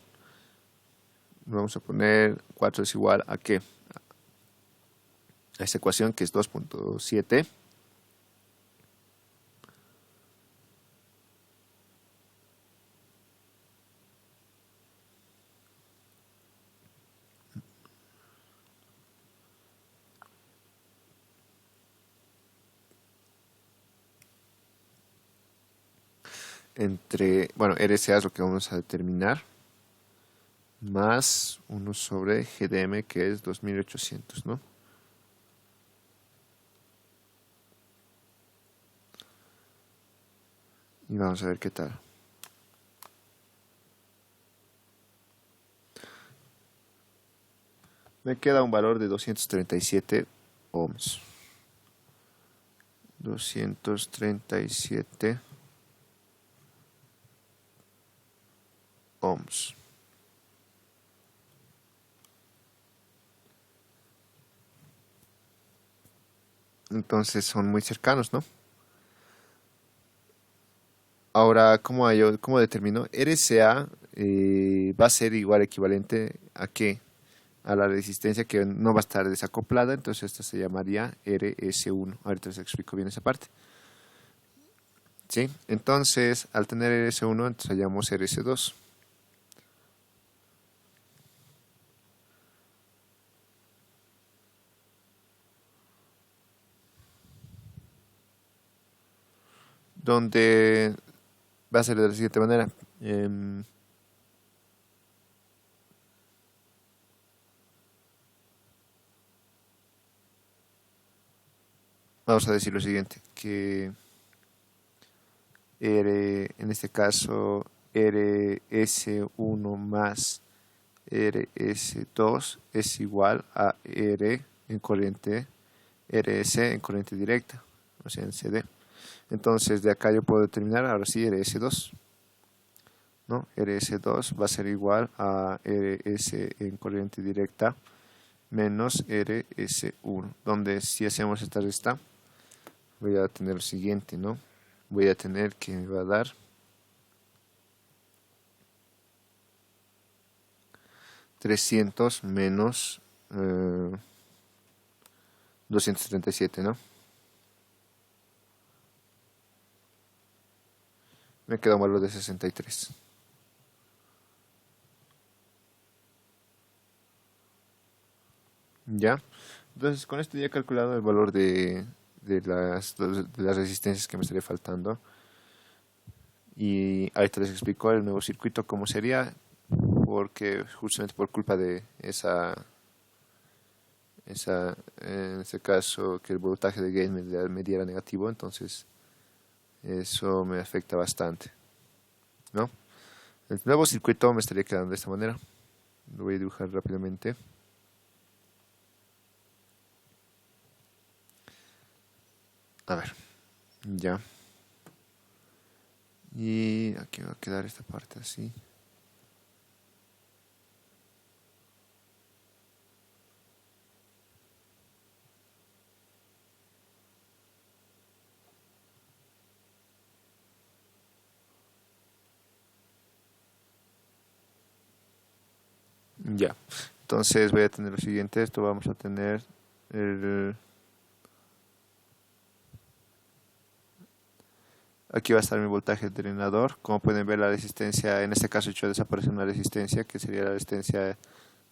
Vamos a poner 4 es igual a qué? A esta ecuación que es 2.7. Entre, bueno, RSA es lo que vamos a determinar, más 1 sobre GDM que es 2800, ¿no? Y vamos a ver qué tal. Me queda un valor de 237 ohms. 237 ohms. Entonces son muy cercanos, ¿no? Ahora, ¿cómo determino? RSA va a ser igual equivalente a qué? A la resistencia que no va a estar desacoplada, entonces esta se llamaría RS1. Ahorita les explico bien esa parte. ¿Sí? Entonces, al tener RS1, entonces hallamos RS2. Donde va a ser de la siguiente manera. Vamos a decir lo siguiente, que en este caso RS1 más RS2 es igual a R en corriente RS en corriente directa, o sea en CD. Entonces de acá yo puedo determinar ahora sí RS2, ¿no? RS2 va a ser igual a RS en corriente directa menos RS1, donde si hacemos esta resta voy a tener lo siguiente, ¿no? Voy a tener que me va a dar 300 menos 237, ¿no? Me queda un valor de 63. ¿Ya? Entonces con esto ya he calculado el valor de las resistencias que me estaría faltando. Y ahorita les explico el nuevo circuito cómo sería, porque justamente por culpa de en ese caso que el voltaje de gate me diera negativo, entonces eso me afecta bastante, ¿no? El nuevo circuito me estaría quedando de esta manera. Lo voy a dibujar rápidamente. A ver, ya. Y aquí va a quedar esta parte así. Ya. Entonces voy a tener lo siguiente. Esto vamos a tener el... Aquí va a estar mi voltaje del drenador. Como pueden ver, la resistencia, en este caso he hecho desaparecer una resistencia, que sería la resistencia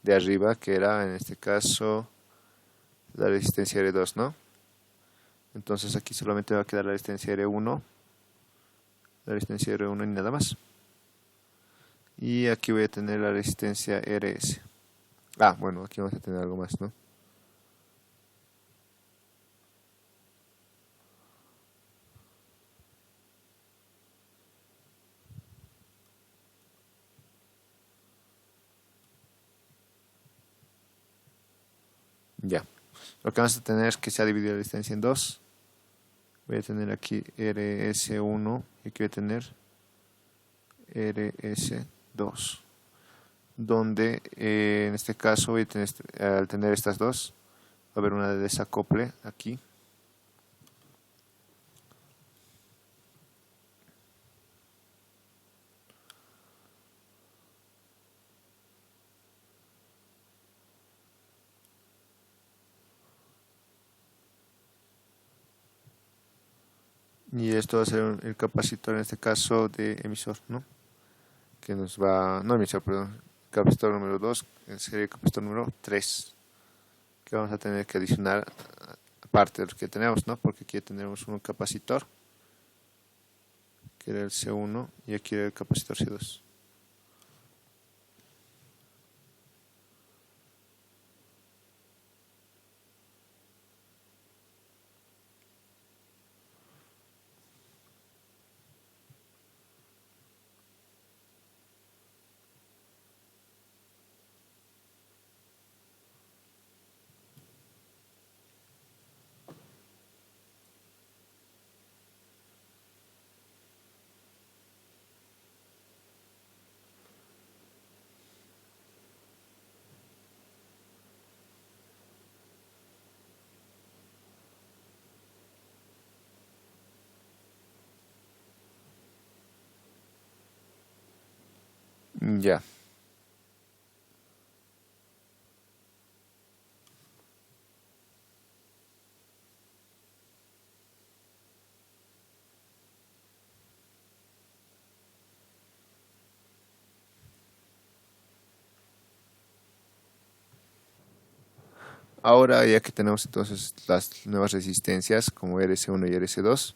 de arriba, que era en este caso la resistencia R2, ¿no? Entonces aquí solamente va a quedar la resistencia R1, la resistencia R1 y nada más. Y aquí voy a tener la resistencia RS. Ah, bueno, aquí vamos a tener algo más, ¿no? Ya. Lo que vamos a tener es que se ha dividido la distancia en dos. Voy a tener aquí RS1 y aquí voy a tener RS2. Donde en este caso voy a tener, al tener estas dos, va a haber una de desacople aquí. Y esto va a ser el capacitor en este caso de emisor, ¿no? Que nos va, no emisor, perdón, capacitor número 2, sería el capacitor número 3, que vamos a tener que adicionar aparte de los que tenemos, ¿no? Porque aquí tenemos un capacitor, que era el C1, y aquí era el capacitor C2. Ya. Ahora, ya que tenemos entonces las nuevas resistencias como RS1 y RS2,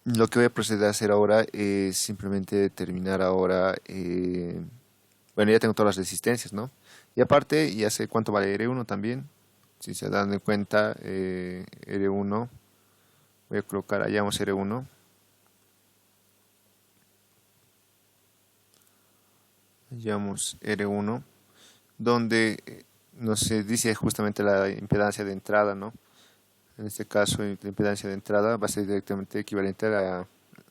lo que voy a proceder a hacer ahora es simplemente determinar ahora, bueno, ya tengo todas las resistencias, ¿no? Y aparte, ya sé cuánto vale R1 también. Si se dan de cuenta, R1, voy a colocar, hallamos R1. Hallamos R1, donde nos dice justamente la impedancia de entrada, ¿no? En este caso, la impedancia de entrada va a ser directamente equivalente a la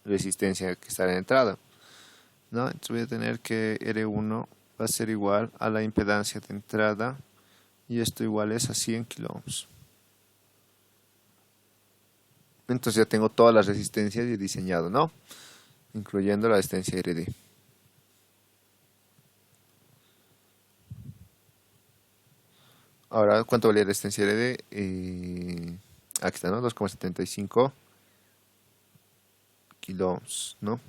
resistencia que está en la entrada, ¿no? Entonces voy a tener que R1 va a ser igual a la impedancia de entrada y esto igual es a 100 kilo ohms. Entonces ya tengo todas las resistencias diseñado, ¿no? Incluyendo la resistencia RD. Ahora, ¿cuánto valía la resistencia RD? Aquí está, ¿no? 2,75 kilo ohms, ¿no?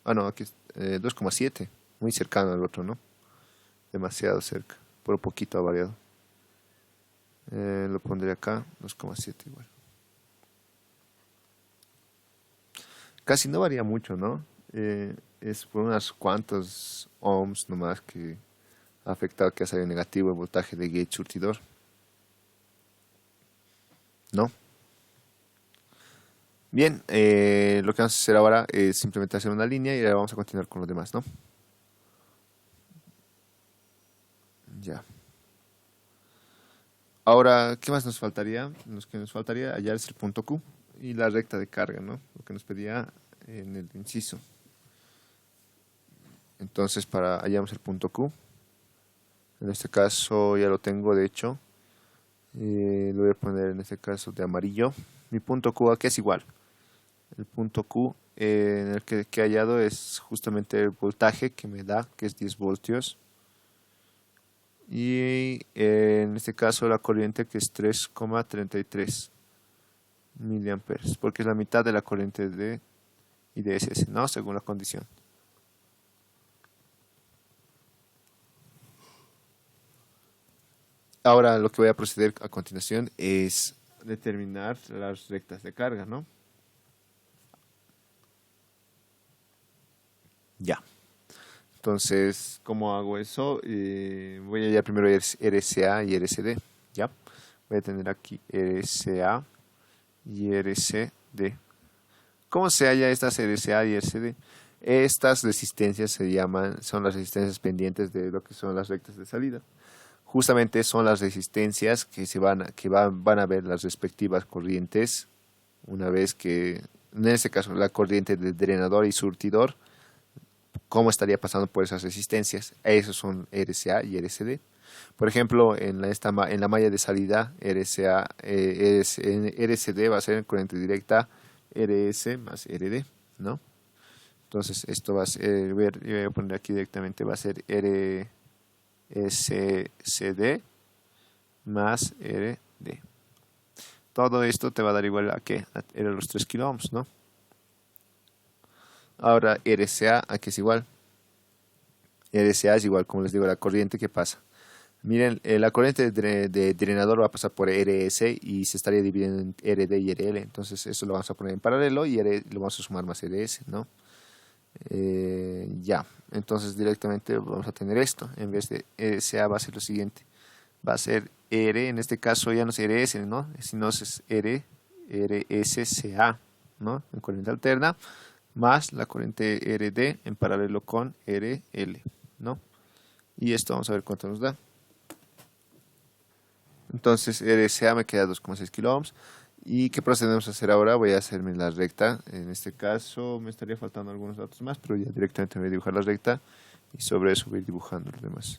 Ah, no, aquí es 2,7. Muy cercano al otro, ¿no? Demasiado cerca. Por un poquito ha variado. Lo pondré acá, 2,7 igual. Casi no varía mucho, ¿no? Es por unas cuantos ohms nomás que ha afectado que ha salido negativo el voltaje de gate surtidor, ¿no? Bien, lo que vamos a hacer ahora es simplemente hacer una línea y ahora vamos a continuar con los demás, ¿no? Ya. Ahora, ¿qué más nos faltaría? Lo que nos faltaría hallar es el punto Q y la recta de carga, ¿no? Lo que nos pedía en el inciso. Entonces, para hallamos el punto Q. En este caso ya lo tengo, de hecho. Lo voy a poner en este caso de amarillo. Mi punto Q aquí es igual. El punto Q en el que he hallado es justamente el voltaje que me da, que es 10 voltios. Y en este caso la corriente que es 3,33 miliamperes, porque es la mitad de la corriente de IDSS, ¿no? Según la condición. Ahora lo que voy a proceder a continuación es determinar las rectas de carga, ¿no? Ya. Entonces, ¿cómo hago eso? Voy a hallar primero RCA y RCD, ¿ya? Voy a tener aquí RCA y RCD. ¿Cómo se halla estas RCA y RCD? Estas resistencias son las resistencias pendientes de lo que son las rectas de salida. Justamente son las resistencias que van a ver las respectivas corrientes una vez que, en este caso, la corriente de drenador y surtidor, cómo estaría pasando por esas resistencias. Esos son RCA y RCD. Por ejemplo, en la malla de salida RCD va a ser corriente directa RS más RD, ¿no? Entonces esto va a ser, voy a poner aquí directamente, va a ser RSCD más RD. Todo esto te va a dar igual a qué, era los 3 kilo ohms, ¿no? Ahora RCA, aquí es igual. RCA es igual, como les digo, la corriente que pasa. Miren, la corriente de drenador va a pasar por RS y se estaría dividiendo en RD y RL. Entonces eso lo vamos a poner en paralelo y lo vamos a sumar más RS, ¿no? Ya, entonces directamente vamos a tener esto. En vez de RSA va a ser lo siguiente. Va a ser R, en este caso ya no es RS, ¿no? Sino es RSCA, ¿no? En corriente alterna, más la corriente RD en paralelo con RL, ¿no? Y esto vamos a ver cuánto nos da. Entonces RSA me queda 2,6 kilo ohms. ¿Y qué procedemos a hacer ahora? Voy a hacerme la recta. En este caso me estaría faltando algunos datos más, pero ya directamente voy a dibujar la recta y sobre eso voy a ir dibujando los demás.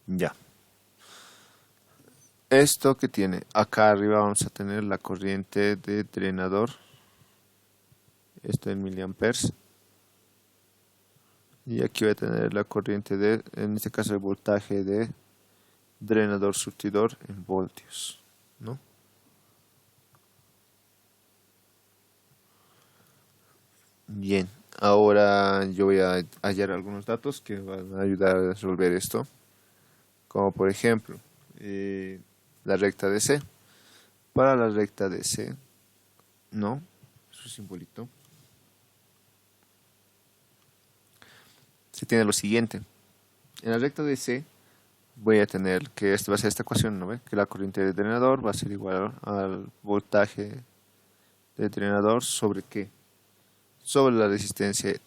Ya. Esto que tiene, acá arriba vamos a tener la corriente de drenador. Esto en miliamperes. Y aquí voy a tener la corriente en este caso el voltaje de drenador surtidor en voltios, ¿no? Bien, ahora yo voy a hallar algunos datos que van a ayudar a resolver esto, como por ejemplo la recta DC. Para la recta DC, ¿no? Su simbolito. Se tiene lo siguiente. En la recta DC voy a tener que va a ser esta ecuación, ¿no ve? Que la corriente del drenador va a ser igual al voltaje del drenador sobre ¿qué? Sobre la resistencia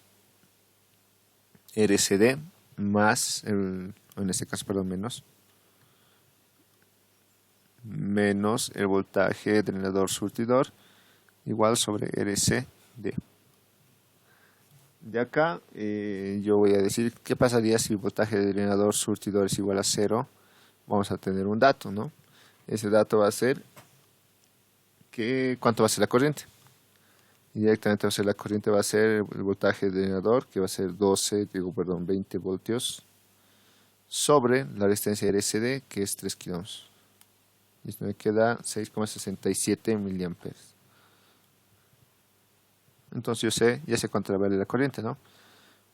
RCD más, en este caso, perdón, menos el voltaje drenador surtidor igual sobre RCD. De acá yo voy a decir qué pasaría si el voltaje de drenador surtidor es igual a 0. Vamos a tener un dato, ¿no? Ese dato va a ser cuánto va a ser la corriente. Y directamente va a ser la corriente, va a ser el voltaje de drenador, que va a ser 20 voltios, sobre la resistencia RCD, que es 3 kilo ohms. Y esto me queda 6,67 miliamperes. Entonces ya sé cuánto vale la corriente, ¿no?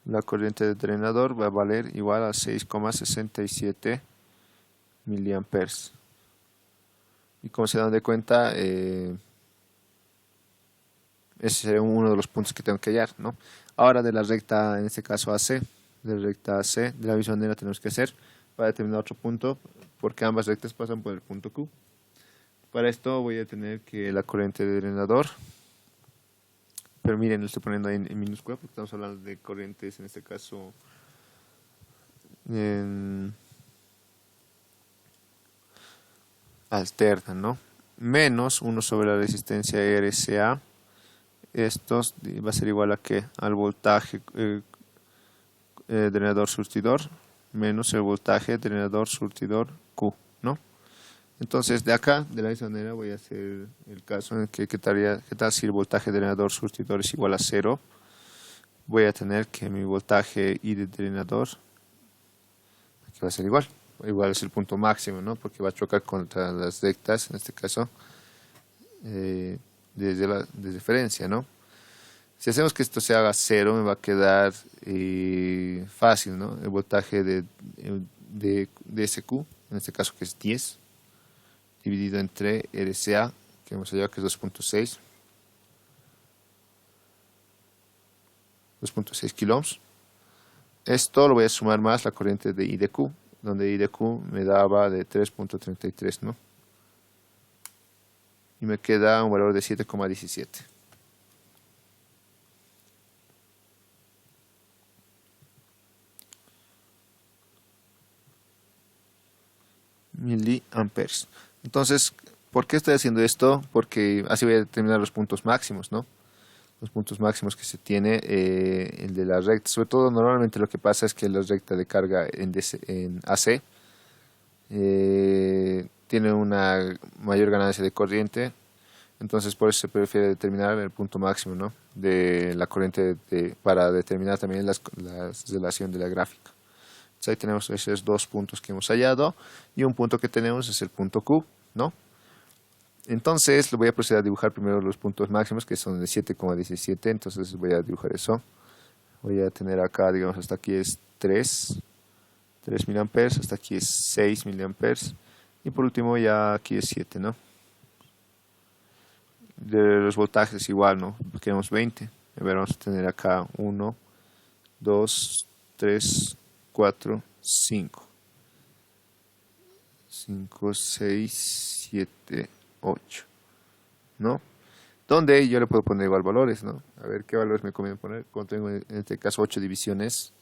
La corriente de drenador va a valer igual a 6,67 miliamperes. Y como se dan de cuenta, ese sería uno de los puntos que tengo que hallar, ¿no? Ahora de la recta, en este caso AC, de la recta AC, de la misma manera tenemos que hacer para determinar otro punto, porque ambas rectas pasan por el punto Q. Para esto voy a tener que la corriente de drenador, pero miren, lo estoy poniendo ahí en minúscula porque estamos hablando de corrientes, en este caso, alterna, ¿no? Menos 1 sobre la resistencia RCA. Esto va a ser igual a ¿qué? Al voltaje drenador surtidor menos el voltaje drenador surtidor Q, ¿no? Entonces de acá, de la misma manera, voy a hacer el caso en el que qué tal si el voltaje drenador surtidor es igual a 0. Voy a tener que mi voltaje I de drenador aquí va a ser igual es el punto máximo, ¿no? Porque va a chocar contra las rectas, en este caso, desde diferencia, ¿no? Si hacemos que esto se haga 0, me va a quedar fácil, ¿no? El voltaje de SQ, en este caso que es 10, dividido entre RCA, que hemos hallado que es 2.6 kilo ohms. Esto lo voy a sumar más la corriente de I de Q. donde I de Q me daba de 3.33, ¿no? Y me queda un valor de 7,17. Miliamperes. Entonces, ¿por qué estoy haciendo esto? Porque así voy a determinar los puntos máximos, ¿no? Los puntos máximos que se tiene, el de la recta. Sobre todo, normalmente lo que pasa es que la recta de carga en AC tiene una mayor ganancia de corriente. Entonces, por eso se prefiere determinar el punto máximo, ¿no? De la corriente para determinar también la relación de la gráfica. Entonces, ahí tenemos esos dos puntos que hemos hallado y un punto que tenemos es el punto Q, ¿no? Entonces, lo voy a proceder a dibujar primero los puntos máximos, que son de 7,17. Entonces, voy a dibujar eso. Voy a tener acá, digamos, hasta aquí es 3 miliamperes, hasta aquí es 6 miliamperes. Y por último, ya aquí es 7, ¿no? De los voltajes igual, ¿no? Queremos 20. A ver, vamos a tener acá 1, 2, 3, 4, 5. 5, 6, 7, 8. ¿No? Donde yo le puedo poner igual valores, ¿no? A ver qué valores me conviene poner. Como tengo en este caso 8 divisiones,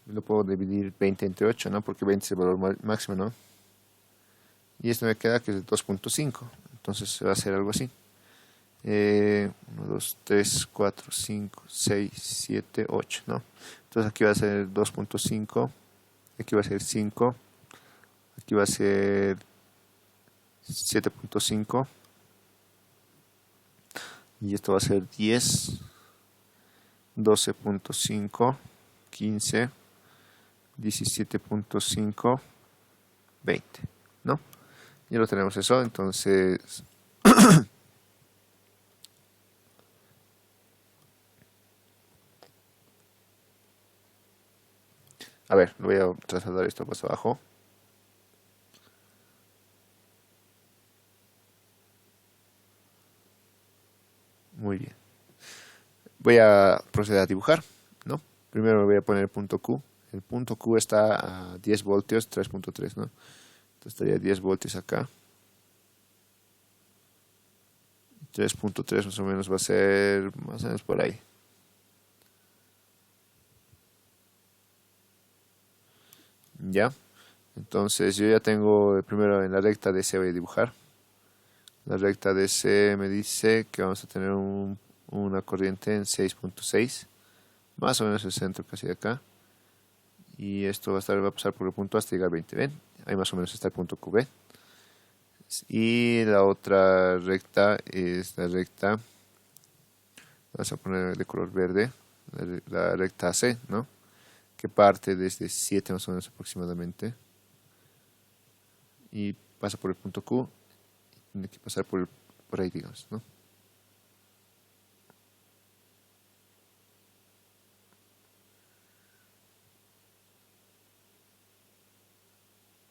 lo puedo dividir 20 entre 8, ¿no? Porque 20 es el valor máximo, ¿no? Y esto me queda que es 2.5. Entonces va a ser algo así. 1, 2, 3, 4, 5, 6, 7, 8, ¿no? Entonces aquí va a ser 2.5, aquí va a ser 5, aquí va a ser 7.5 y esto va a ser 10, 12.5, 15, 17.5, 20, ¿no? Ya lo tenemos eso, entonces a ver, lo voy a trasladar esto más abajo. Muy bien. Voy a proceder a dibujar, ¿no? Primero voy a poner el punto Q. El punto Q está a 10 voltios, 3.3, ¿no? Entonces estaría 10 voltios acá. 3.3 más o menos va a ser más o menos por ahí. ¿Ya? Entonces yo ya tengo primero en la recta DC voy a dibujar. La recta DC me dice que vamos a tener una corriente en 6.6, más o menos el centro casi de acá. Y esto va a pasar por el punto hasta llegar a 20, ¿ven? Ahí más o menos está el punto QB. Y la otra recta es la recta, vamos a poner de color verde, la recta AC, ¿no? Que parte desde 7 más o menos aproximadamente. Y pasa por el punto Q. Y tiene que pasar por ahí, digamos, ¿no?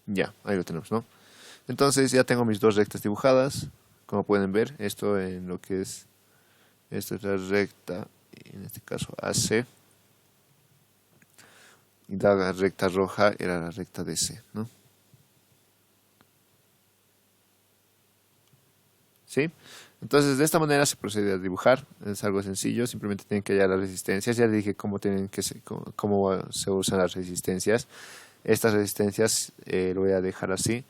Ya, ahí lo tenemos, ¿no? Entonces ya tengo mis dos rectas dibujadas. Como pueden ver, esto en lo que es, esta es la recta, en este caso AC. Y la recta roja era la recta DC, ¿no? ¿Sí? Entonces de esta manera se procede a dibujar. Es algo sencillo, simplemente tienen que hallar las resistencias. Ya les dije cómo tienen que cómo se usan las resistencias. Estas resistencias lo voy a dejar así.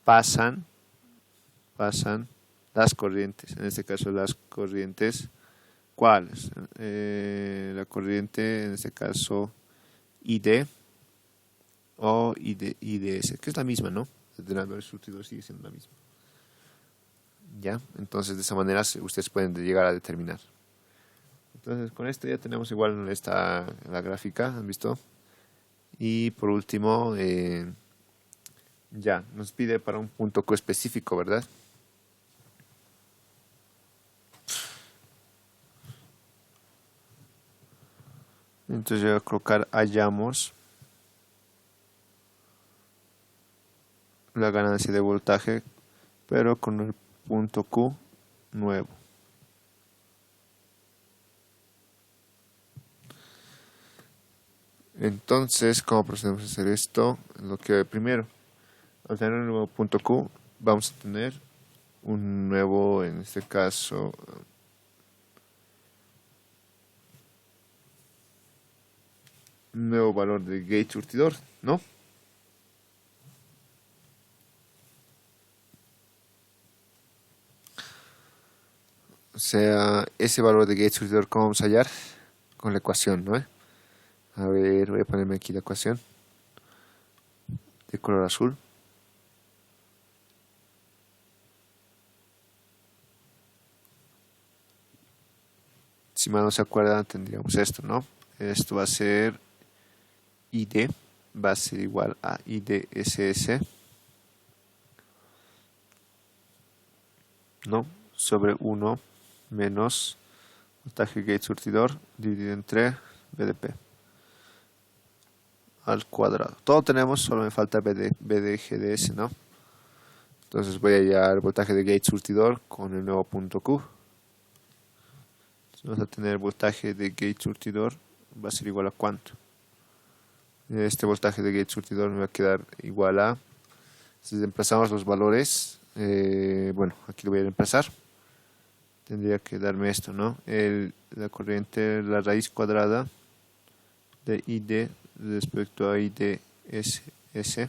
Pasan las corrientes. En este caso las corrientes, ¿cuáles? La corriente, en este caso ID o IDS, que es la misma, ¿no? De la surtidor sigue siendo la misma. ¿Ya? Entonces de esa manera ustedes pueden llegar a determinar. Entonces con esto ya tenemos igual la gráfica, ¿han visto? Y por último, ya, nos pide para un punto Q específico, ¿verdad? Entonces yo voy a colocar hallamos la ganancia de voltaje, pero con el punto Q nuevo. Entonces, ¿cómo procedemos a hacer esto? Lo que primero, al tener un nuevo punto Q, vamos a tener un nuevo, en este caso, un nuevo valor de gate surtidor, ¿no? O sea, ese valor de gate surtidor, ¿cómo vamos a hallar? Con la ecuación, ¿no? A ver, voy a ponerme aquí la ecuación de color azul. Si mal no se acuerdan, tendríamos esto, ¿no? Esto va a ser ID, va a ser igual a IDSS, ¿no? Sobre 1 menos voltaje gate surtidor dividido entre BDP al cuadrado. Todo tenemos, solo me falta BDGDS, ¿no? Entonces voy a hallar el voltaje de gate surtidor con el nuevo punto Q. Entonces vamos a tener voltaje de gate surtidor, va a ser igual a ¿cuánto? Este voltaje de gate surtidor me va a quedar igual a, si reemplazamos los valores, bueno, aquí lo voy a reemplazar. Tendría que darme esto, ¿no? La corriente, la raíz cuadrada de ID respecto a IDSS.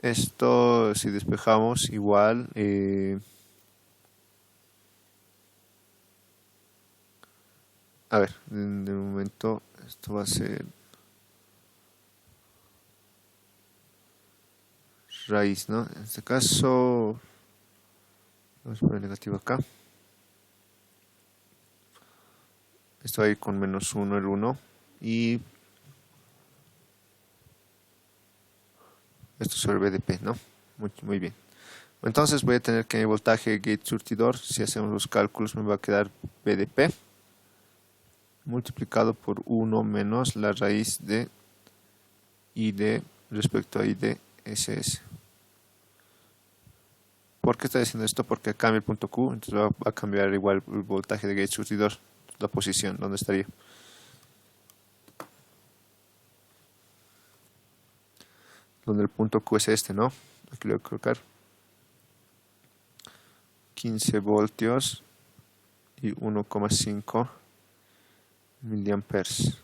Esto, si despejamos, igual, a ver, de momento esto va a ser raíz, ¿no? En este caso, vamos a poner negativo acá. Esto va a ir con menos 1 el 1 y esto sobre BDP, ¿no? Muy bien. Entonces voy a tener que el voltaje gate surtidor, si hacemos los cálculos, me va a quedar BDP multiplicado por 1 menos la raíz de ID respecto a IDSS. ¿Por qué está diciendo esto? Porque cambia el punto Q, entonces va a cambiar igual el voltaje de gate surtidor, la posición, ¿dónde estaría? Donde el punto Q es este, ¿no? Aquí lo voy a colocar. 15 voltios y 1,5 miliamperes.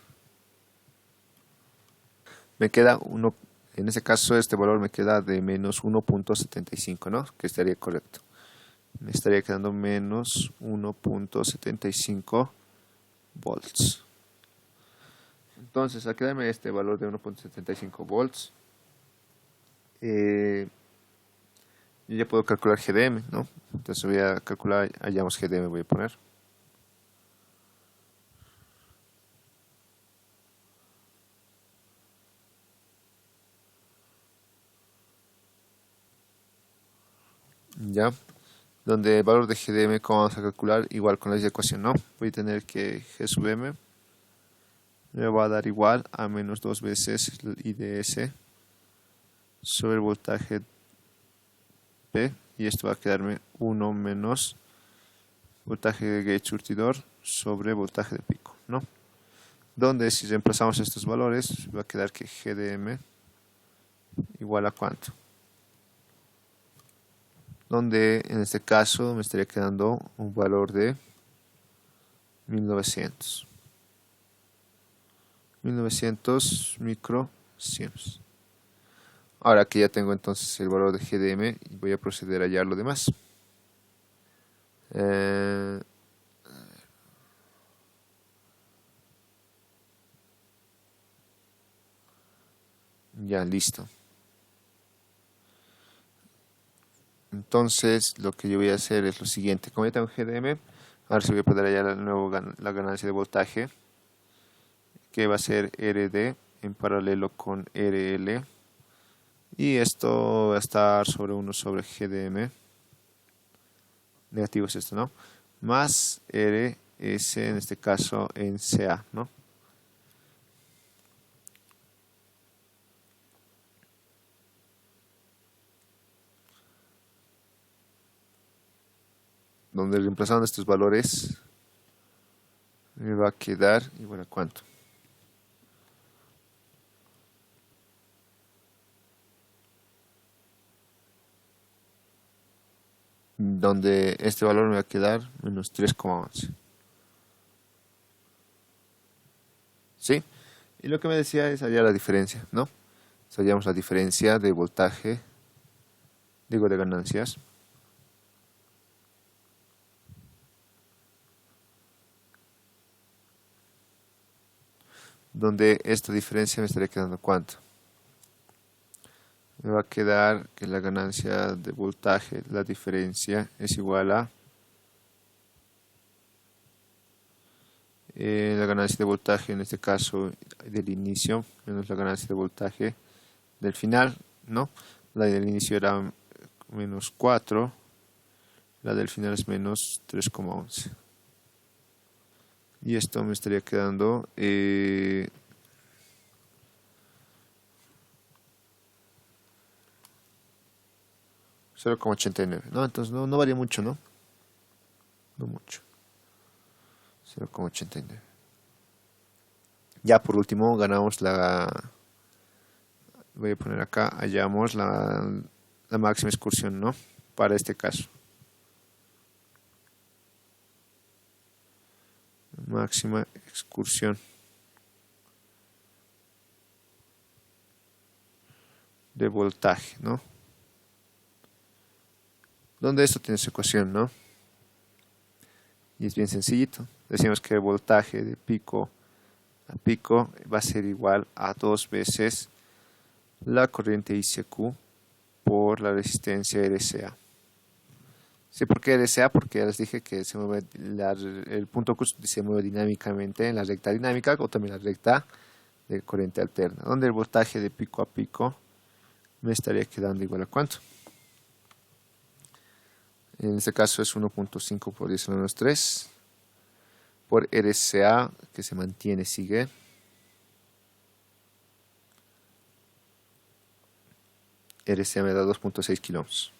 Me queda uno, en ese caso este valor me queda de menos 1.75, ¿no? Que estaría correcto. Me estaría quedando menos 1.75 volts. Entonces, al quedarme este valor de 1.75 volts, yo ya puedo calcular GDM, ¿no? Entonces voy a calcular, hallamos GDM, voy a poner. Ya, donde el valor de GDM, ¿cómo vamos a calcular? Igual con la ecuación, ¿no? Voy a tener que G sub M me va a dar igual a menos 2 veces el IDS sobre el voltaje P, y esto va a quedarme 1 menos voltaje de gate surtidor sobre voltaje de pico, ¿no? Donde si reemplazamos estos valores va a quedar que GDM igual a ¿cuánto? Donde en este caso me estaría quedando un valor de 1900 microsieverts. Ahora que ya tengo entonces el valor de GDM, voy a proceder a hallar lo demás. Ya, listo. Entonces lo que yo voy a hacer es lo siguiente. Como ya tengo GDM, ahora sí voy a poder hallar la ganancia de voltaje, que va a ser RD en paralelo con RL. Y esto va a estar sobre 1 sobre GDM. Negativo es esto, ¿no? Más RS, en este caso en CA, ¿no? Donde reemplazando estos valores me va a quedar igual a cuánto. Donde este valor me va a quedar menos 3,11. ¿Sí? Y lo que me decía es hallar la diferencia, ¿no? Hallamos la diferencia de voltaje, digo de ganancias. Donde esta diferencia me estaría quedando ¿cuánto? Me va a quedar que la ganancia de voltaje, la diferencia, es igual a la ganancia de voltaje, en este caso del inicio, menos la ganancia de voltaje del final, ¿no? La del inicio era menos 4, la del final es menos 3,11. Y esto me estaría quedando 0,89, ¿no? Entonces no varía mucho, ¿no? No mucho. 0,89. Ya por último ganamos voy a poner acá, hallamos la máxima excursión, ¿no? Para este caso. Máxima excursión de voltaje, ¿no? Donde esto tiene su ecuación, ¿no? Y es bien sencillito. Decimos que el voltaje de pico a pico va a ser igual a 2 veces la corriente ICQ por la resistencia RCA. ¿Sí? ¿Por qué RCA? Porque ya les dije que se mueve el punto Q se mueve dinámicamente en la recta dinámica o también la recta de corriente alterna, donde el voltaje de pico a pico me estaría quedando igual a ¿cuánto? En este caso es 1.5 por 10 a la menos 3 por RCA, que se mantiene, sigue. RCA me da 2.6 kilómetros.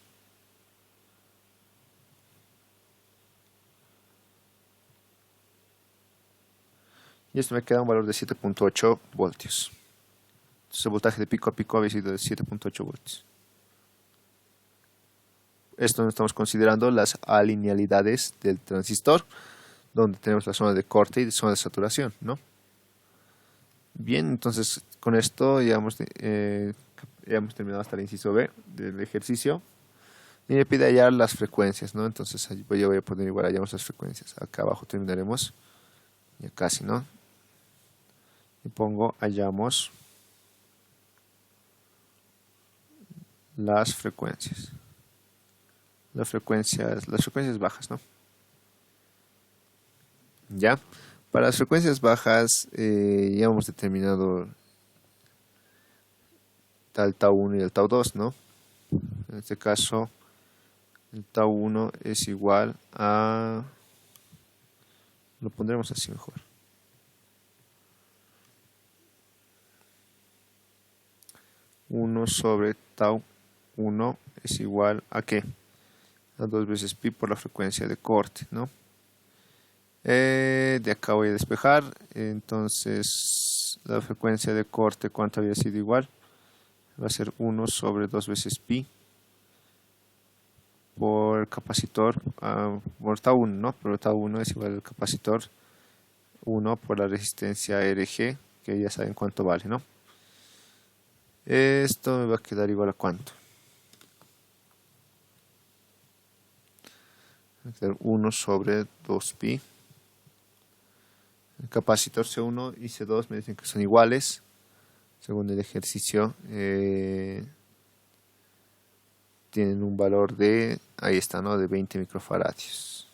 Y esto me queda un valor de 7.8 voltios. Entonces el voltaje de pico a pico había sido de 7.8 voltios. Esto no estamos considerando las alinealidades del transistor, donde tenemos la zona de corte y la zona de saturación, ¿no? Bien, entonces con esto ya hemos terminado hasta el inciso B del ejercicio. Y me pide hallar las frecuencias, ¿no? Entonces yo voy a poner igual hallamos las frecuencias. Acá abajo terminaremos, ya casi, ¿no? Y pongo hallamos las frecuencias. Las frecuencias bajas, ¿no? Ya. Para las frecuencias bajas ya hemos determinado el tau 1 y el tau 2, ¿no? En este caso el tau 1 es igual a... Lo pondremos así mejor. Uno sobre tau 1 es igual a ¿qué? A 2 veces pi por la frecuencia de corte, ¿no? De acá voy a despejar, entonces la frecuencia de corte, ¿cuánto había sido igual? Va a ser 1 sobre 2 veces pi por capacitor, por tau 1, ¿no? Pero tau 1 es igual al capacitor 1 por la resistencia RG, que ya saben cuánto vale, ¿no? Esto me va a quedar igual a ¿cuánto? Va a quedar 1 sobre 2 pi. El capacitor C1 y C2 me dicen que son iguales, según el ejercicio. Tienen un valor de, ahí está, ¿no? De 20 microfaradios.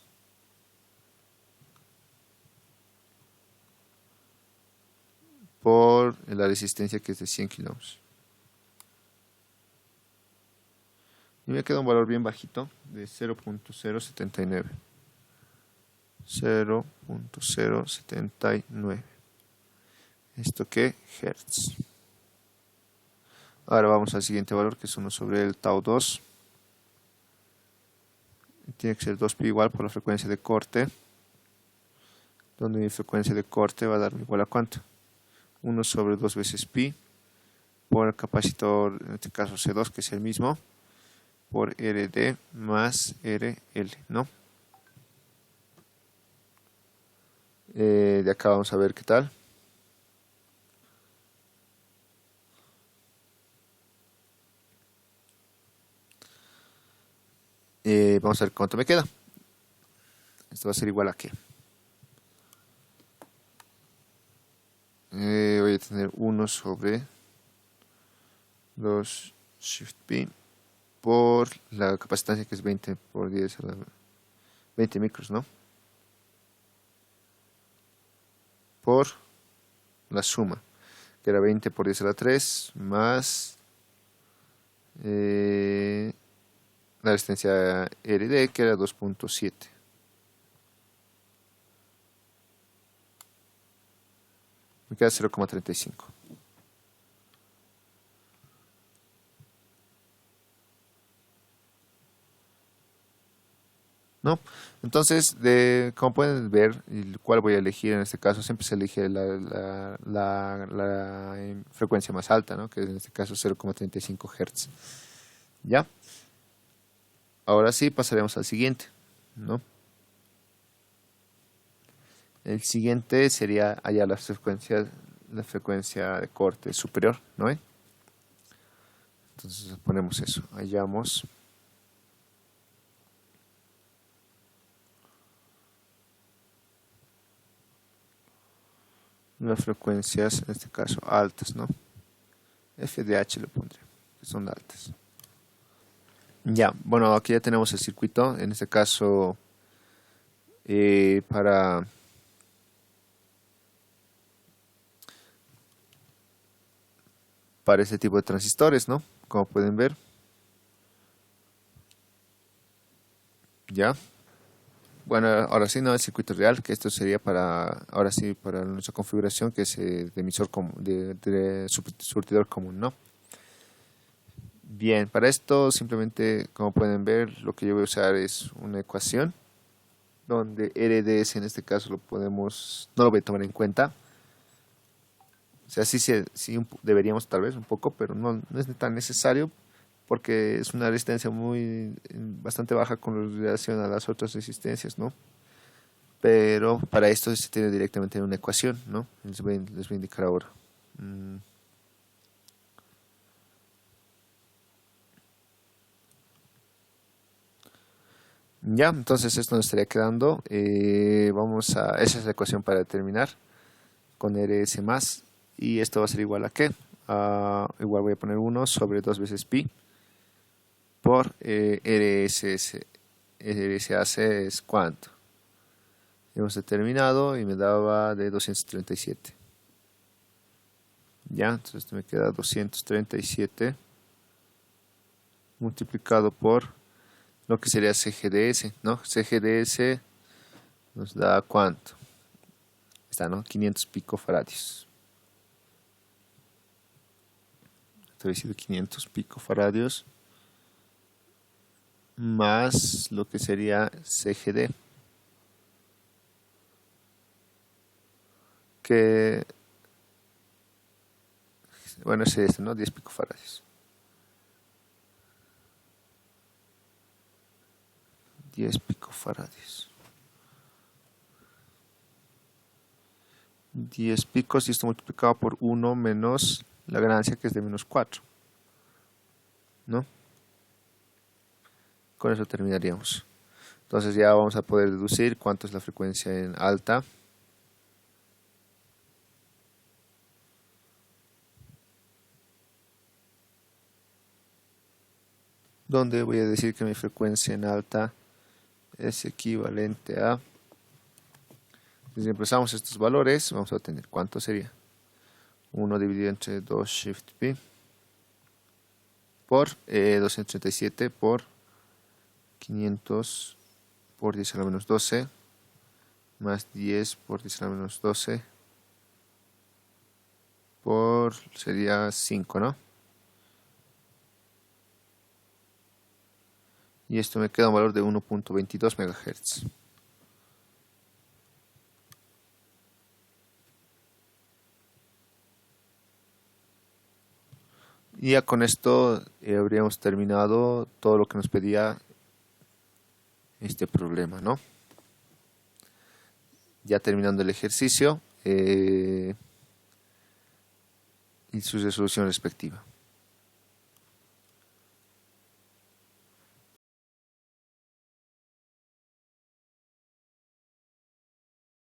Por la resistencia, que es de 100 kilómetros. Y me queda un valor bien bajito de 0.079. 0.079. ¿Esto qué? Hertz. Ahora vamos al siguiente valor, que es 1 sobre el tau 2. Tiene que ser 2pi igual por la frecuencia de corte. donde mi frecuencia de corte va a darme igual a ¿cuánto? 1 sobre 2 veces pi por el capacitor, en este caso C2, que es el mismo, por RD más RL, ¿no? De acá vamos a ver qué tal. Vamos a ver cuánto me queda. Esto va a ser igual a qué. Voy a tener 1 sobre 2 shift pi por la capacitancia, que es 20 por 10 a la 20 micros, ¿no? Por la suma, que era 20 por 10 a la 3 más la resistencia RD, que era 2.7. Me queda 0,35. ¿No? Entonces, como pueden ver, cuál voy a elegir en este caso, siempre se elige la frecuencia más alta, ¿no? Que en este caso 0,35 Hz. ¿Ya? Ahora sí pasaremos al siguiente, ¿no? El siguiente sería allá la frecuencia de corte superior, ¿no? Entonces ponemos eso, hallamos las frecuencias, en este caso altas, ¿no? FDH le pondré, que son altas. Ya, bueno, aquí ya tenemos el circuito, en este caso para este tipo de transistores, ¿no? Como pueden ver. Ya. Bueno, ahora sí no el circuito real, que esto sería ahora sí, para nuestra configuración, que es de emisor común, de surtidor común, ¿no? Bien, para esto simplemente, como pueden ver, lo que yo voy a usar es una ecuación, donde RDS en este caso no lo voy a tomar en cuenta. O sea, sí deberíamos tal vez un poco, pero no es tan necesario, porque es una resistencia bastante baja con relación a las otras resistencias, ¿no? Pero para esto se tiene directamente en una ecuación, ¿no? Les voy a indicar ahora. Ya, entonces esto nos estaría quedando. Esa es la ecuación para terminar con RS más. Y esto va a ser igual a ¿qué? Igual voy a poner 1 sobre 2 veces pi por RSS. RSAC es ¿cuánto? Hemos determinado y me daba de 237. Ya, entonces me queda 237 multiplicado por lo que sería CGDS, ¿no? CGDS nos da ¿cuánto? Está, ¿no? 500 picofaradios. Estoy diciendo 500 picofaradios más lo que sería CGD, que bueno, es este, ¿no? 10 picofaradios. 10 picofaradios. 10 picos, y esto multiplicado por 1 menos la ganancia, que es de menos 4, ¿no? Con eso terminaríamos. Entonces ya vamos a poder deducir cuánto es la frecuencia en alta. Donde voy a decir que mi frecuencia en alta es equivalente a, si empezamos estos valores, vamos a obtener ¿cuánto sería? 1 dividido entre 2 shift pi por 237 por 500 por 10 a la menos 12 más 10 por 10 a la menos 12 por sería 5, ¿no? Y esto me queda un valor de 1.22 MHz. Y ya con esto habríamos terminado todo lo que nos pedía este problema, ¿no? Ya terminando el ejercicio y su resolución respectiva.